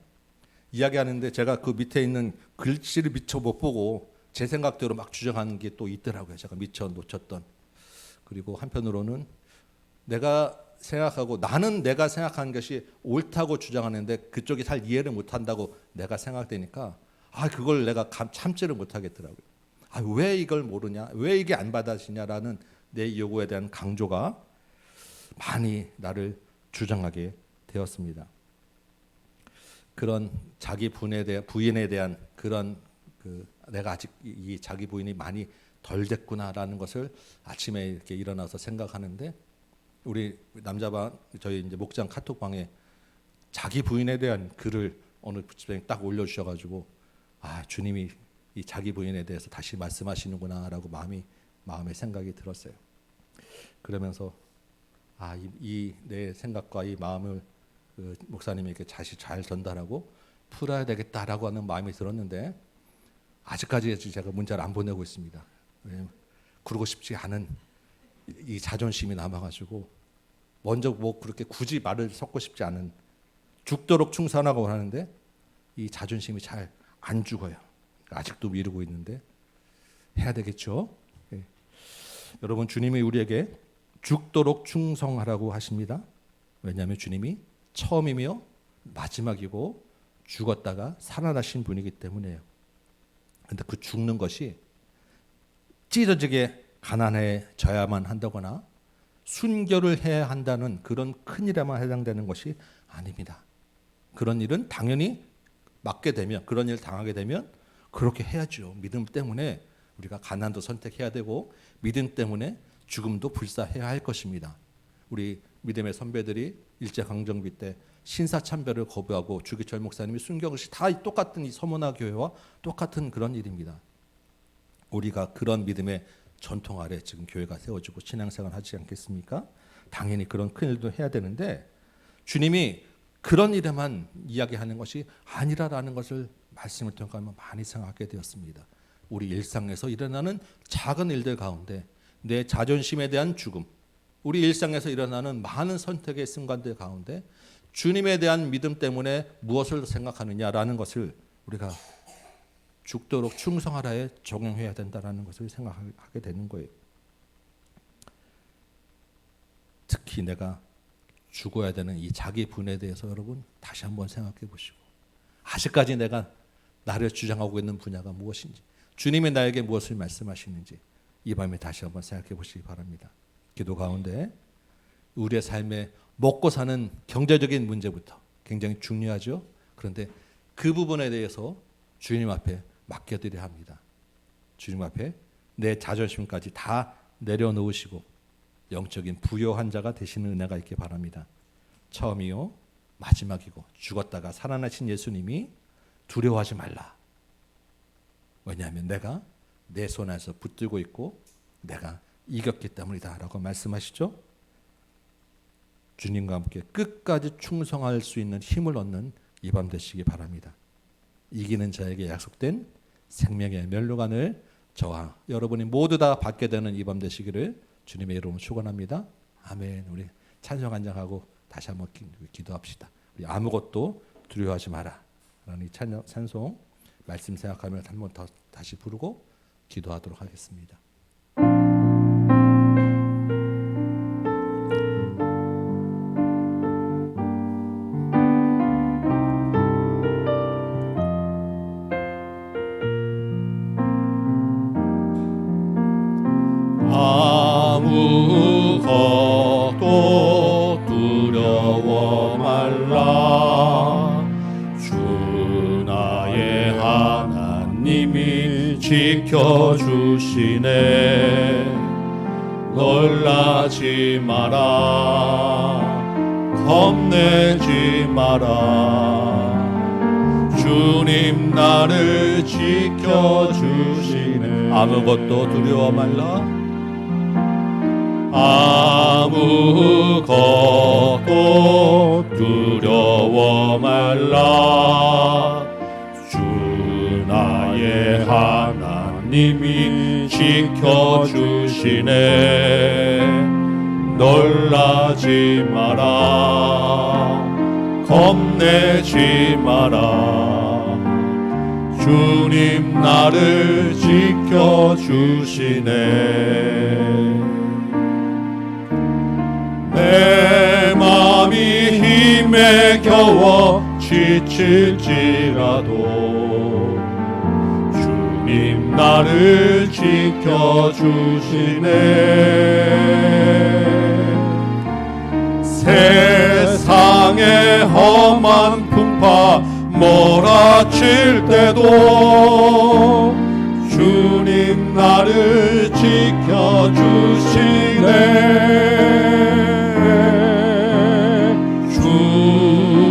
이야기하는데 제가 그 밑에 있는 글씨를 미처 못 보고 제 생각대로 막 주장하는 게 또 있더라고요. 제가 미처 놓쳤던. 그리고 한편으로는 내가 생각하고 나는 내가 생각하는 것이 옳다고 주장하는데 그쪽이 잘 이해를 못한다고 내가 생각되니까 그걸 내가 참지를 못하겠더라고요. 왜 이걸 모르냐, 왜 이게 안 받아지냐라는 내 요구에 대한 강조가 많이 나를 주장하게 되었습니다. 그런 자기 부인에 대한 그런 내가 아직 이 자기 부인이 많이 덜 됐구나라는 것을 아침에 이렇게 일어나서 생각하는데, 우리 남자방 저희 이제 목장 카톡방에 자기 부인에 대한 글을 어느 집사님이 딱 올려주셔가지고 주님이 이 자기 부인에 대해서 다시 말씀하시는구나라고 마음에 생각이 들었어요. 그러면서 이 내 생각과 이 마음을 그 목사님에게 다시 잘 전달하고 풀어야 되겠다라고 하는 마음이 들었는데 아직까지 제가 문자를 안 보내고 있습니다. 왜냐면 그러고 싶지 않은 이 자존심이 남아가지고 먼저 그렇게 굳이 말을 섞고 싶지 않은, 죽도록 충성하고 하는데 이 자존심이 잘 안 죽어요. 아직도 미루고 있는데 해야 되겠죠. 예. 여러분, 주님이 우리에게 죽도록 충성하라고 하십니다. 왜냐하면 주님이 처음이며 마지막이고 죽었다가 살아나신 분이기 때문에요. 그런데 그 죽는 것이 찢어지게 가난해져야만 한다거나 순결을 해야 한다는 그런 큰 일에만 해당되는 것이 아닙니다. 그런 일은 당연히 맡게 되면, 그런 일을 당하게 되면 그렇게 해야죠. 믿음 때문에 우리가 가난도 선택해야 되고 믿음 때문에 죽음도 불사해야 할 것입니다. 우리 믿음의 선배들이 일제강점기 때 신사참배를 거부하고 주기철 목사님이 순교한 것이 다 똑같은 이 서문화 교회와 똑같은 그런 일입니다. 우리가 그런 믿음의 전통 아래 지금 교회가 세워지고 신앙생활 하지 않겠습니까? 당연히 그런 큰 일도 해야 되는데 주님이 그런 일에만 이야기하는 것이 아니라라는 것을 말씀을 통해 많이 생각하게 되었습니다. 우리 일상에서 일어나는 작은 일들 가운데 내 자존심에 대한 죽음, 우리 일상에서 일어나는 많은 선택의 순간들 가운데 주님에 대한 믿음 때문에 무엇을 생각하느냐라는 것을 우리가 죽도록 충성하라에 적용해야 된다라는 것을 생각하게 되는 거예요. 특히 내가 죽어야 되는 이 자기 분에 대해서 여러분 다시 한번 생각해 보시고, 아직까지 내가 나를 주장하고 있는 분야가 무엇인지, 주님이 나에게 무엇을 말씀하시는지 이 밤에 다시 한번 생각해 보시기 바랍니다. 기도 가운데 우리의 삶에 먹고 사는 경제적인 문제부터 굉장히 중요하죠. 그런데 그 부분에 대해서 주님 앞에 맡겨드려야 합니다. 주님 앞에 내 자존심까지 다 내려놓으시고 영적인 부요한 자가 되시는 은혜가 있기 바랍니다. 처음이요 마지막이고 죽었다가 살아나신 예수님이 두려워하지 말라. 왜냐하면 내가 내 손에서 붙들고 있고 내가 이겼기 때문이다 라고 말씀하시죠. 주님과 함께 끝까지 충성할 수 있는 힘을 얻는 이 밤 되시기 바랍니다. 이기는 자에게 약속된 생명의 면류관을 저와 여러분이 모두 다 받게 되는 이 밤 되시기를 주님의 이름으로 축원합니다. 아멘. 우리 찬송 한 장하고 다시 한번 기도합시다. 우리 아무것도 두려워하지 마라 라는 이 찬송 말씀 생각하며 한 번 더 다시 부르고 기도하도록 하겠습니다. 아무것도 두려워 말라. 주 나의 하나님이 지켜주시네. 놀라지 마라. 겁내지 마라. 주님 나를 지켜주시네. 아무것도 두려워 말라. 아무것도 두려워 말라. 주 나의 하나님이 지켜주시네. 놀라지 마라. 겁내지 마라. 주님 나를 지켜주시네. 내 맘이 힘에 겨워 지칠지라도 주님 나를 지켜주시네. 세상의 험한 풍파 몰아칠 때도 주님 나를 지켜주시네.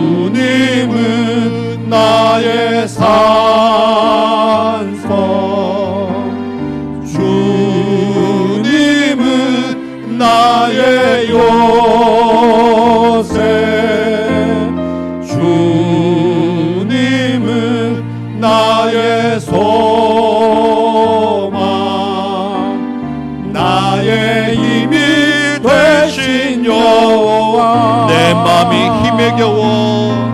주님은 나의 산성, 주님은 나의 요새, 주님은 나의 소망, 나의 힘이 되신 여호와. 내 맘이 힘에 겨워,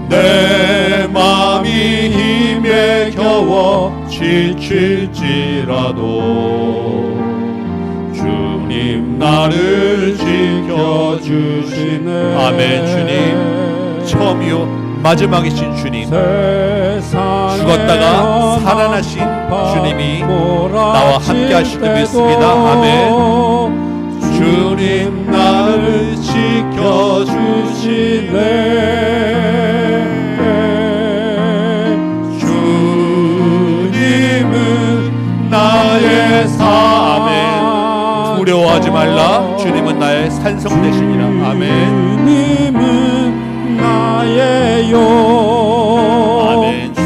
내 맘이 힘에 겨워 지칠지라도 주님 나를 지켜주시네. 아멘. 주님 처음이요 마지막이신 주님, 죽었다가 살아나신 주님이 나와 함께 하실 줄 믿습니다. 아멘. 주님 나를 지켜주시네. 주님은 나의 아멘. 두려워하지 말라. 주님은 나의 산성 되시니라. 아멘. 주님은 나의 요새,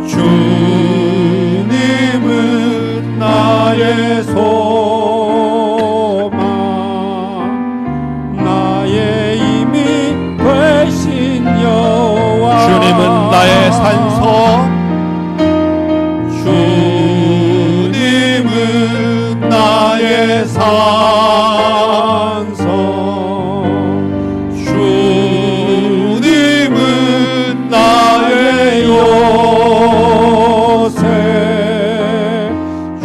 주님은 나의 소망, 나의 힘이 되신 여호와. 주님은 나의 산성, 주님은 나의 산성, 주님은 나의 요새,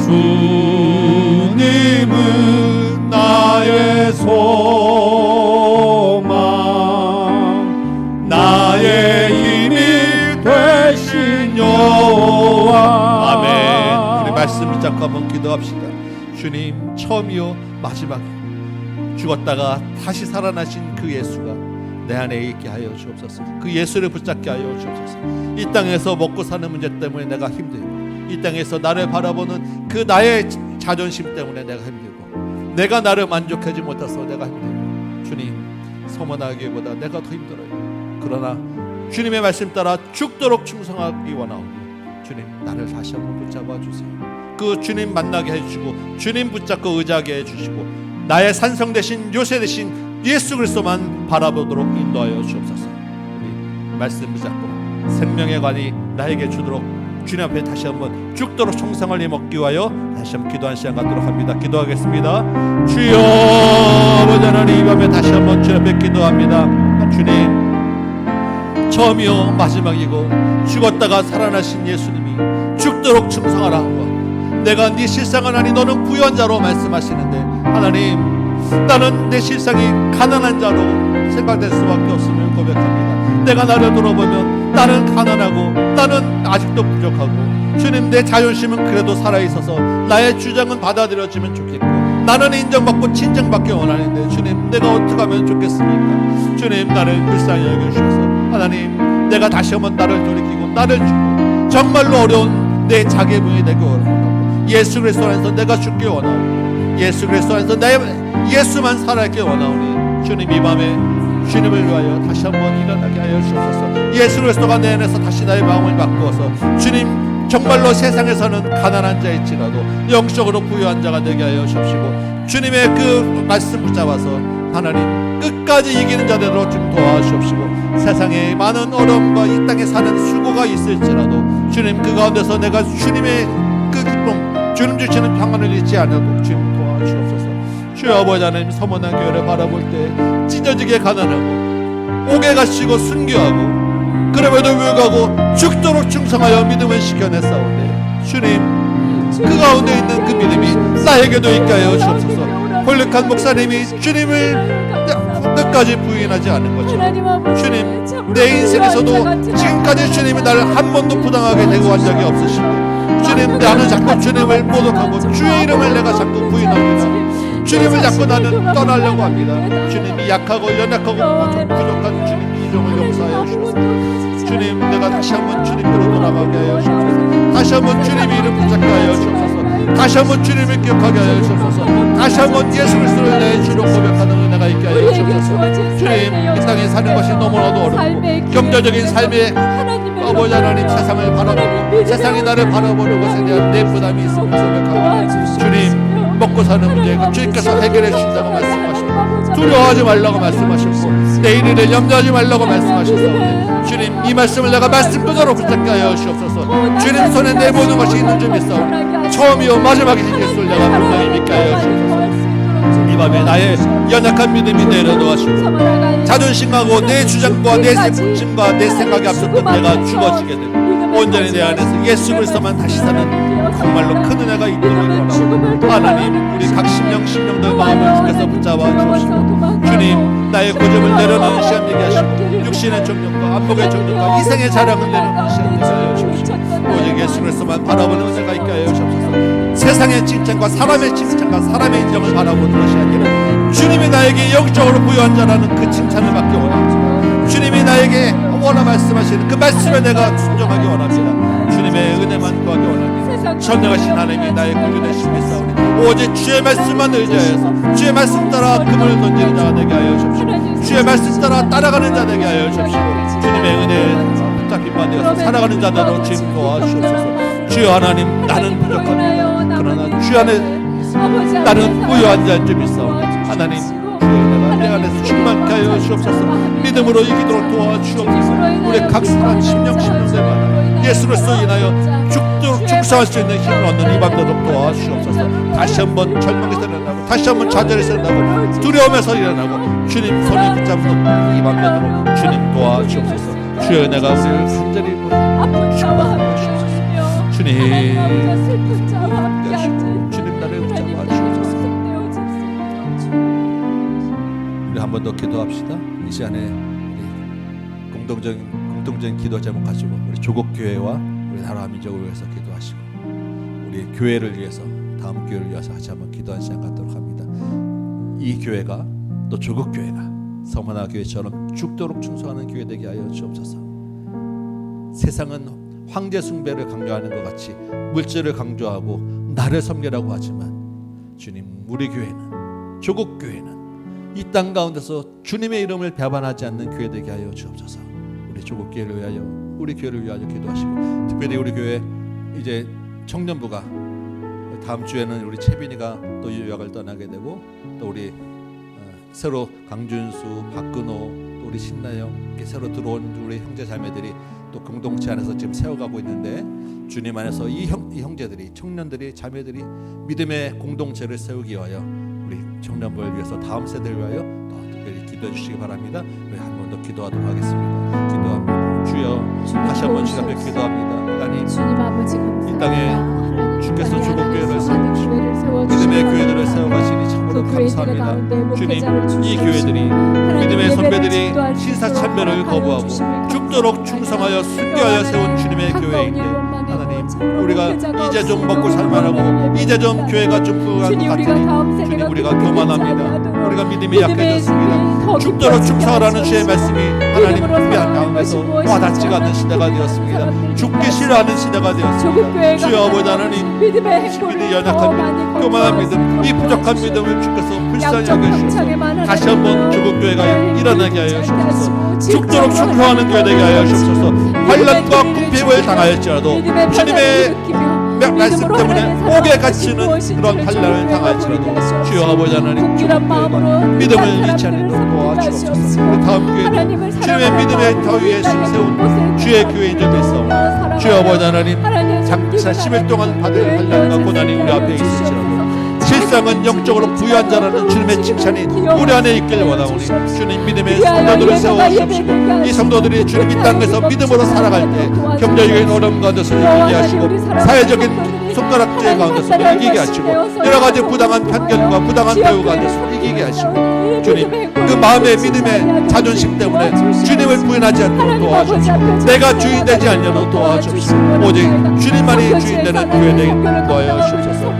주님은 나의 소망, 나의 힘이 되신 여호와. 아멘. 우리 말씀 붙잡고 한번 기도합시다. 주님 처음이요 마지막이요 죽었다가 다시 살아나신 그 예수가 내 안에 있게 하여 주옵소서. 그 예수를 붙잡게 하여 주옵소서. 이 땅에서 먹고 사는 문제 때문에 내가 힘들고, 이 땅에서 나를 바라보는 그 나의 자존심 때문에 내가 힘들고, 내가 나를 만족하지 못해서 내가 힘들고, 주님 소문하기보다 내가 더 힘들어요. 그러나 주님의 말씀 따라 죽도록 충성하기 원하오니 주님 나를 다시 한번 붙잡아 주세요. 그 주님 만나게 해주시고, 주님 붙잡고 의지하게 해주시고, 나의 산성 되신 요새 되신 예수 그리스도만 바라보도록 인도하여 주옵소서. 우리 말씀 붙잡고 생명의 관이 나에게 주도록 주님 앞에 다시 한번 죽도록 충성을 힘없기 위하여 다시 한번 기도한 시간 갖도록 합니다. 기도하겠습니다. 주여 아버지 하나님, 이 밤에 다시 한번 주님 앞에 기도합니다. 주님 처음이요 마지막이고 죽었다가 살아나신 예수님이 죽도록 충성하라 하고, 내가 네 실상은 아니 너는 부유한 자로 말씀하시는데, 하나님 나는 내 실상이 가난한 자로 생각될 수밖에 없음을 고백합니다. 내가 나를 돌아보면 나는 가난하고 나는 아직도 부족하고, 주님 내 자존심은 그래도 살아있어서 나의 주장은 받아들여지면 좋겠고, 나는 인정받고 칭찬받기 원하는데 주님 내가 어떻게 하면 좋겠습니까? 주님 나를 불쌍히 여겨주셔서, 하나님 내가 다시 한번 나를 돌이키고 나를 주고 정말로 어려운 내 자괴분이 되기 원하고, 예수 그리스도 안에서 내가 죽기 원하고, 예수 그리스도 안에서 내 예수만 살아있기 원하오니 주님 이 밤에 주님을 위하여 다시 한번 일어나게 하여 주옵소서. 예수 그리스도가 내 안에서 다시 나의 마음을 바꾸어서 주님 정말로 세상에서는 가난한 자일지라도 영적으로 부유한 자가 되게 하여 주옵시고, 주님의 그 말씀 붙잡아서 하나님 끝까지 이기는 자들로 좀 도와주옵시고, 세상에 많은 어려움과 이 땅에 사는 수고가 있을지라도 주님 그 가운데서 내가 주님의 그 기쁨, 주님 주시는 평안을 잃지 않아도 주님 도와주옵소서. 주여 아버지 하나님 서머나 교회를 바라볼 때 찢어지게 가난하고 옥에 갇히고 순교하고 그럼에도 불구하고 죽도록 충성하여 믿음을 지켜냈사오니 주님 그 가운데 있는 그 믿음이 나에게도 있게 하여 주옵소서. 홀릭한 목사님이 주님을 끝까지 부인하지 않은 것처럼 주님 내 인생에서도 지금까지 주님이 나를 한 번도 부당하게 대우한 적이 없으신데 주님 나는 자꾸 주님을 모독하고 주의 이름을 내가 자꾸 부인합니다. 주님을 자꾸 나는 떠나려고 합니다. 주님이 약하고 연약하고 부족한 주님 이종을 용서하여 주옵소서. 주님 내가 다시 한번 주님으로 돌아가게 하여 주옵소서. 다시 한번 주님의 이름 붙잡게 하여 주옵소서. 다시 한번 주님을 기억하게 하여 주옵소서. 다시 한번 예수 그리스도를 내 주로 고백하는 은혜가 있게 하여 주옵소서. 주님 이 땅에 사는 것이 너무나도 어렵고 경제적인 삶에 아버지 하나님 세상을 바라보고 세상이 나를 바라보는 것에 대한 내 부담이 있음을 고백합니다. 주님 먹고 사는 문제가 주님께서 해결해 주신다고 말씀하셨고 두려워하지 말라고 말씀하셨고 내일을 염려하지 말라고 말씀하셨사오니 주님 이 말씀을 내가 말씀대로 붙잡게 하여 주옵소서. 주님 손에 내 모든 것이 있는 줄 믿사오니 처음이요 마지막이신 예수를 내가 분명히 믿게 하여 주옵소서. 이 밤에 나의 연약한 믿음이 내려놓으시고 자존심하고 내 주장과 내 욕심과 내 생각이 앞섰던 내가 죽어지게 되고 온전히 내 안에서 예수 그리스도만 다시 사는 정말로 큰 은혜가 있도록 원하고 하나님 우리 각 심령들 마음을 주께서 붙잡아 주옵시고 주님 나의 고집을 내려놓는 시간 되게 하시고 육신의 정욕과 안목의 정욕과 이생의 자랑을 내려놓는 시간 되게 하여 주옵시고 오직 예수 그리스도만 바라보는 은혜가 있게 하여 주옵소서. 세상의 칭찬과 사람의 칭찬과 사람의 인정을 바라보는 것이 아니라 주님이 나에게 영적으로 부여한 자라는 그 칭찬을 받기 원합니다. 주님이 나에게 원하 말씀하시는 그 말씀에 내가 순종하기 원합니다. 주님의 은혜만 구하기 원합니다. 전능하신 하나님이 나의 구주 되신 믿사오니 오직 주의 말씀만 의지하여서 주의 말씀 따라 금을 던지는 자가 되게 하여 주옵시고 주의 말씀 따라 따라가는 자 되게 하여 주옵시고 주님의 은혜에 붙잡힌 바 되어서 살아가는 자들로 주님 도와주옵소서. 주여 하나님 나는 부족합니다. 그러나 주 안에 나는 부유한 자인 줄 믿사오니 하나님 주의 은혜가 내 안에서 충만케 하여 주옵소서. 믿음으로 이기도록 도와주옵소서. 우리 각 사람 심령들마다 예수 그리스도로 인하여 죽도록 충성할 수 있는 힘을 얻는 이 밤 되도록 도와주옵소서. 다시 한번 절망에서 일어나고 다시 한번 좌절에서 일어나고 두려움에서 일어나고 주님 손에 붙잡는 이 밤 되도록 주님 도와주옵소서. 주의 은혜가 우리를 간절히 충만하여 주옵소서. 주님 주님 나를 붙잡아 주옵소서. 우리 한 번 더 기도합시다. 이 시간에 우리 공동적인 기도 제목 가지고 우리 조국교회와 우리 나라 민족을 위해서 기도하시고 우리 교회를 위해서 다음 교회를 위해서 같이 한번 기도하는 시간 갖도록 합니다. 이 교회가 또 조국교회가 서머나 교회처럼 죽도록 충성하는 교회 되게 하여 주옵소서. 세상은 황제 숭배를 강조하는 것 같이 물질을 강조하고 나를 섬기라고 하지만 주님 우리 교회는 조국교회는 이 땅 가운데서 주님의 이름을 배반하지 않는 교회 되게 하여 주옵소서. 우리 조국교회를 위하여 우리 교회를 위하여 기도하시고 특별히 우리 교회 이제 청년부가 다음 주에는 우리 채빈이가 또 유학을 떠나게 되고 또 우리 새로 강준수, 박근호, 또 우리 신나영 이렇게 새로 들어온 우리 형제 자매들이 또 공동체 안에서 지금 세워가고 있는데 주님 안에서 이 형제들이 청년들이 자매들이 믿음의 공동체를 세우기 위하여 우리 청년부를 위해서 다음 세대를 위하여 더 특별히 기도해 주시기 바랍니다. 우리 한 번 더 기도하도록 하겠습니다. 기도합니다. 주여 다시 한번 주님 앞에 기도합니다. 하나님 주님 아버지 감사합니다. 이 땅에 주께서 하나님 조국교회를 하나님 세우시고 교회를 세워주시고 믿음의 교회들을 세워가시니 참으로 그 교회들 감사합니다. 가운데 주님 목회자를 이 주시옵시고 교회들이 하나님 믿음의 예배를 선배들이 지도할 수 신사참배를 있도록 거부하고 주심을 죽도록 감사합니다. 충성하여 순교하여 세운 주님의 가까운 교회인데 일원만에 하나님 참으로 우리가 목회자가 이제 좀 없으므로 먹고 살만하고 하나님 이제 좀 예배를 교회가 좀 부유한 것 주님 우리가 같으니 다음 세대가 주님 우리가 그렇게 교만합니다. 자라도록 우리가 믿음이 믿음의 약해졌습니다. 더 죽도록 깊어지게 충성하라는 주의 말씀이 하나님 믿음으로 우리 살아가는 가운데서 것이 무엇인지 와닿지가 않는 시대가 하나님 되었습니다. 사람들이 죽기 싫어하는 시대가 되었습니다. 조국교회가 주여 아버지 하나님 믿음의 믿음이 행보를 연약한 더 믿음, 많이 교만한 믿음, 이 부족한 도와주시고 믿음을 주께서 불쌍히 양쪽 여겨주셔서 방창에만 다시 한번 조국교회가 일어나게 하여 주옵소서. 죽도록 충성하는 교회 되게 하여 주옵소서. 환난과 궁핍을 당하였지라도 주님의 말씀 때문에 옥에 갇히는 그런 환난을 당할지라도 주여 아버지 하나님 조국교회가 믿음을 잃지 않도록 도와주옵소서. 우리 다음 교회는 주님의 믿음의 터 위에 세운 주의 교회인 줄 믿사오니 주여 아버지 하나님 장차 10일 동안 받을 환난과 고난이 우리 앞에 있을지라도 실상은 영적으로 부유한 자라는 주님의 칭찬이 우리 안에 있길 원하오니 주님 믿음의 성도들을 세워주십시오. 이 성도들이 주님 이 땅에서 믿음으로 살아갈 때 경제적인 어려움 가운데서 이기게 하시고 사회적인 손가락질 가운데서 이기게 하시고 여러 가지 부당한 편견과 부당한 대우 가운데서 이기게 하시고 주님 그 마음의 믿음의 자존심 때문에 주님을 부인하지 않도록 도와주십시오. 내가 주인 되지 않냐고 도와주십시오. 오직 주님만이 주인 되는 교회 되게 도와여 주옵소서.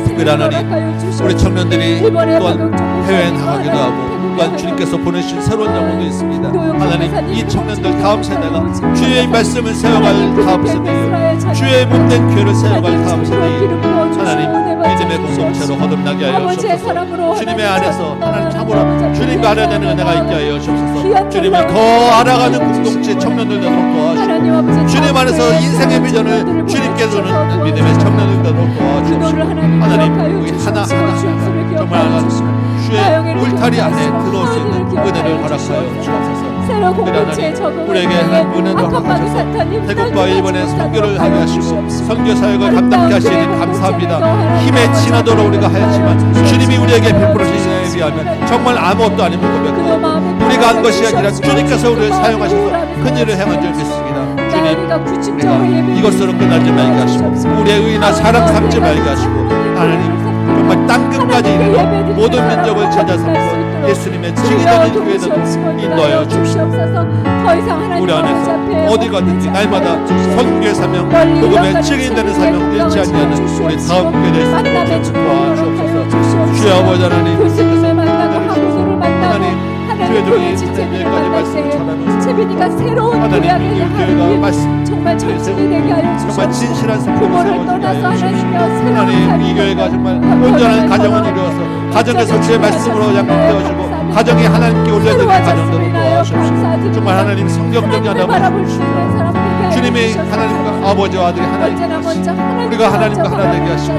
특별한 하나님 우리 청년들이 또한 해외에 나가기도 하고 또한 주님께서 보내신 새로운 영혼도 있습니다. 하나님 이 청년들 다음 세대가 주의 말씀을 세워갈 다음 세대요 주의 몸된 교회를 세워갈 다음 세대요 하나님 믿음의 공동체로 거듭나게 하여 주옵소서. 주님의 안에서 하나님 참으로 주님과 알아야 되는 은혜가 있게 하여 주옵소서. 주님을 더 알아가는 공동체 청년들 되도록 도와주옵소서. 주님 안에서 인생의 비전을 주님께 주는 믿음의 청년들 되도록 도와주옵소서. 하나님 우리 하나하나 정말 주의 울타리 안에 들어올 수 있는 은혜를 허락하여 주옵소서. 우리에게 하나님 은혜를 허락하셔서 태국과 일본의 선교를 하게 하시고 선교 사역을 감당케 하시니 감사합니다. 힘에 지나도록 우리가 하였지만 주님이 우리에게 베풀으신 은혜에 비하면 정말 아무것도 아님을 고백하고 우리가 한 것이 아니라 주님께서 우리를 사용하셔서 큰 일을 행한 줄 믿습니다. 주님 우리가 이것으로 끝나지 말게 하시고 우리의 의나 사랑 삼지 말게 하시고 하나님 정말 땅끝까지 이르러 모든 민족을 제자 삼고 예수님의 증인되는 교회들로 인도하여 주옵소서. 우리 안에서 어디 가든지 날마다 선교의 사명, 복음의 증인되는 사명 잃지 않는 우리 다음 교회 될 수 있도록 도와주옵소서. 주여 아버지 하나님 하나님 주의 종이 하나님께까지 말씀을 전하면서 하나님 이 교회가 말씀 정말 진실한 성품을 세워주게 하여 주십시오. 하나님 이 교회가 정말 온전한 가정을 이루어서 가정에서 주의 말씀으로 양육되어주고 가정이 하나님께 올려드리는 가정들을 도와주십시오. 정말 하나님 성경적인 하나님 주님이 하나님과 아버지와 아들이 하나님 우리가 하나님과 하나 되게 하시고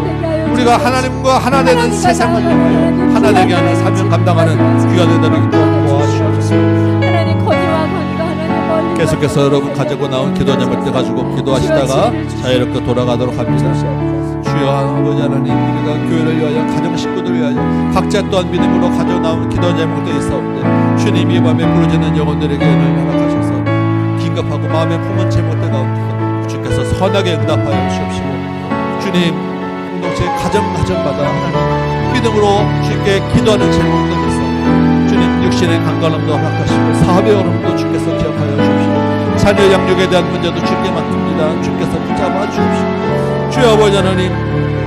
우리가 하나님과 하나 되는 세상을 위하여 하나 되게 하는 사명 감당하는 귀한 은혜를 도와주옵소서. 계속해서 여러분 가지고 나온 기도 제목들 가지고 기도하시다가 자유롭게 돌아가도록 합니다. 주여 아버지 하나님 우리가 교회를 위하여 가정 식구들을 위하여 각자 또한 믿음으로 가지고 나온 기도 제목들이 있사옵는데 주님 이 밤에 부르짖는 영혼들에게 은혜를 허락하셔서 긴급하고 마음에 품은 제목들 가운데 주께서 선하게 응답하여 주옵시고 주님 공동체 가정마다 하나님 믿음으로 주께 기도하는 제목들이 있사옵니다. 주님 육신의 강건함도 허락하시고 사업의 어려움도 주께서 기억하여 주옵시고 자녀 양육에 대한 문제도 주께 맡깁니다. 주께서 붙잡아 주옵시고 주여 아버지 하나님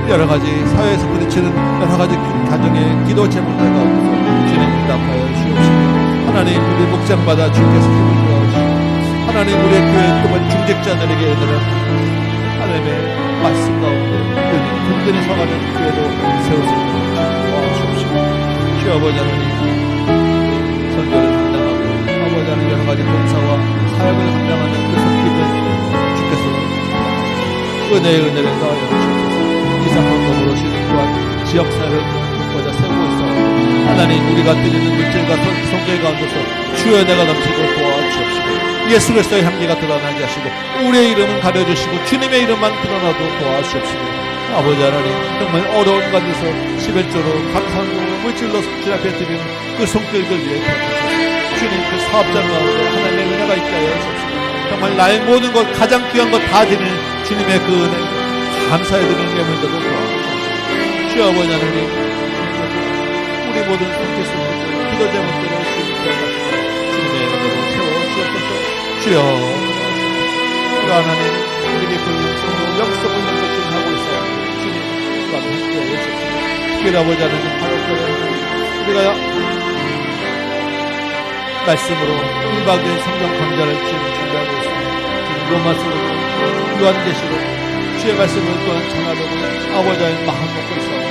여러 가지 사회에서 부딪히는 여러 가지 가정의 기도 제목들 가운데서 주님 응답하여 주옵시고 하나님 우리 목장마다 주께서 힘을 주옵시고 하나님 우리의 교회 또한 중직자들에게 은혜를 하나님의 말씀 가운데 든든히 서가는 교회도 세울 수 있도록 도와주옵시고 주여 아버지 하나님 선교를 감당하고 아버지 하나님 여러 가지 봉사와 사역을 감당하는 그 성기를 주께서 은혜의 은혜를 더하여 주옵소서. 이 사건과 무엇이든 또한 지역사회를 곳곳에 세우고 있어 하나님 우리가 드리는 물질과 성교의 가운데서 주의 은혜가 넘치고 도와주옵시고 예수 그리스도의 향기가 드러나게 하시고 우리의 이름은 가려주시고 주님의 이름만 드러나도록 도와주옵시고 아버지 하나님 정말 어려운 가운데서 11조로 감사함으로 물질로 주 앞에 드리는 그 손길들 위해 도와주옵소서. 주님 그 사업장 가운데 하나님의 은혜가 있게 하여 주옵소서. 정말 나의 모든 것 가장 귀한 것 다 드리는 주님의 그 은혜 감사해드리는 예물들을 도와주옵소서. 주여 아버지 하나님 우리 모든 손길들 기도 제목들을 주님의 은혜로 채워주옵소서. 주여 우리 하나님 우리에게 보여주시고 역성을 하고 있어 주님 또한 함께하여 주옵소서. 특별히 아버지 하나님 8월달에 우리가 말씀으로 1박 2일 성경 강좌를 지금 준비하고 있습니다. 지금 로마서로 요한계시록 주의 말씀을 또한 전하려고 아버지 하나님 마음 먹고 있어요.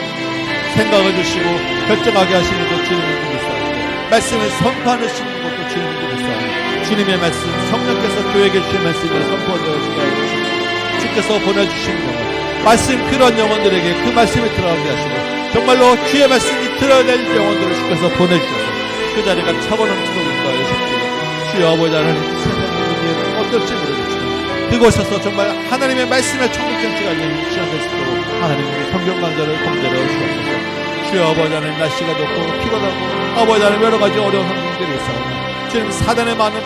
생각을 주시고 결정하게 하시는 것 주님을 믿으시고 말씀을 선포하는 것도 주님을 믿으시고 주님의 말씀 성령께서 교회에게 주신 말씀이 선포되어 주게 하여 주시고 주께서 보내주신 영혼 말씀 그런 영혼들에게 그 말씀이 들어가게 하시고 정말로 주의 말씀이 들어야 될 영혼들을 주께서 보내주셔서 그 자리가 차고 넘치도록 인도하여 주시고 주여 아버지 하나님 세상의 어떨지 모르겠지만 그곳에서 정말 하나님의 말씀의 천국정치가 열리는 시간 될 수 있도록 하나님께 성경 강좌를 공대로 주옵소서. 주여 아버지 하나님 날씨가 덥고 피곤하고 아버지 하나님 여러 가지 어려운 환경들이 있사오나 주님 사단의 많은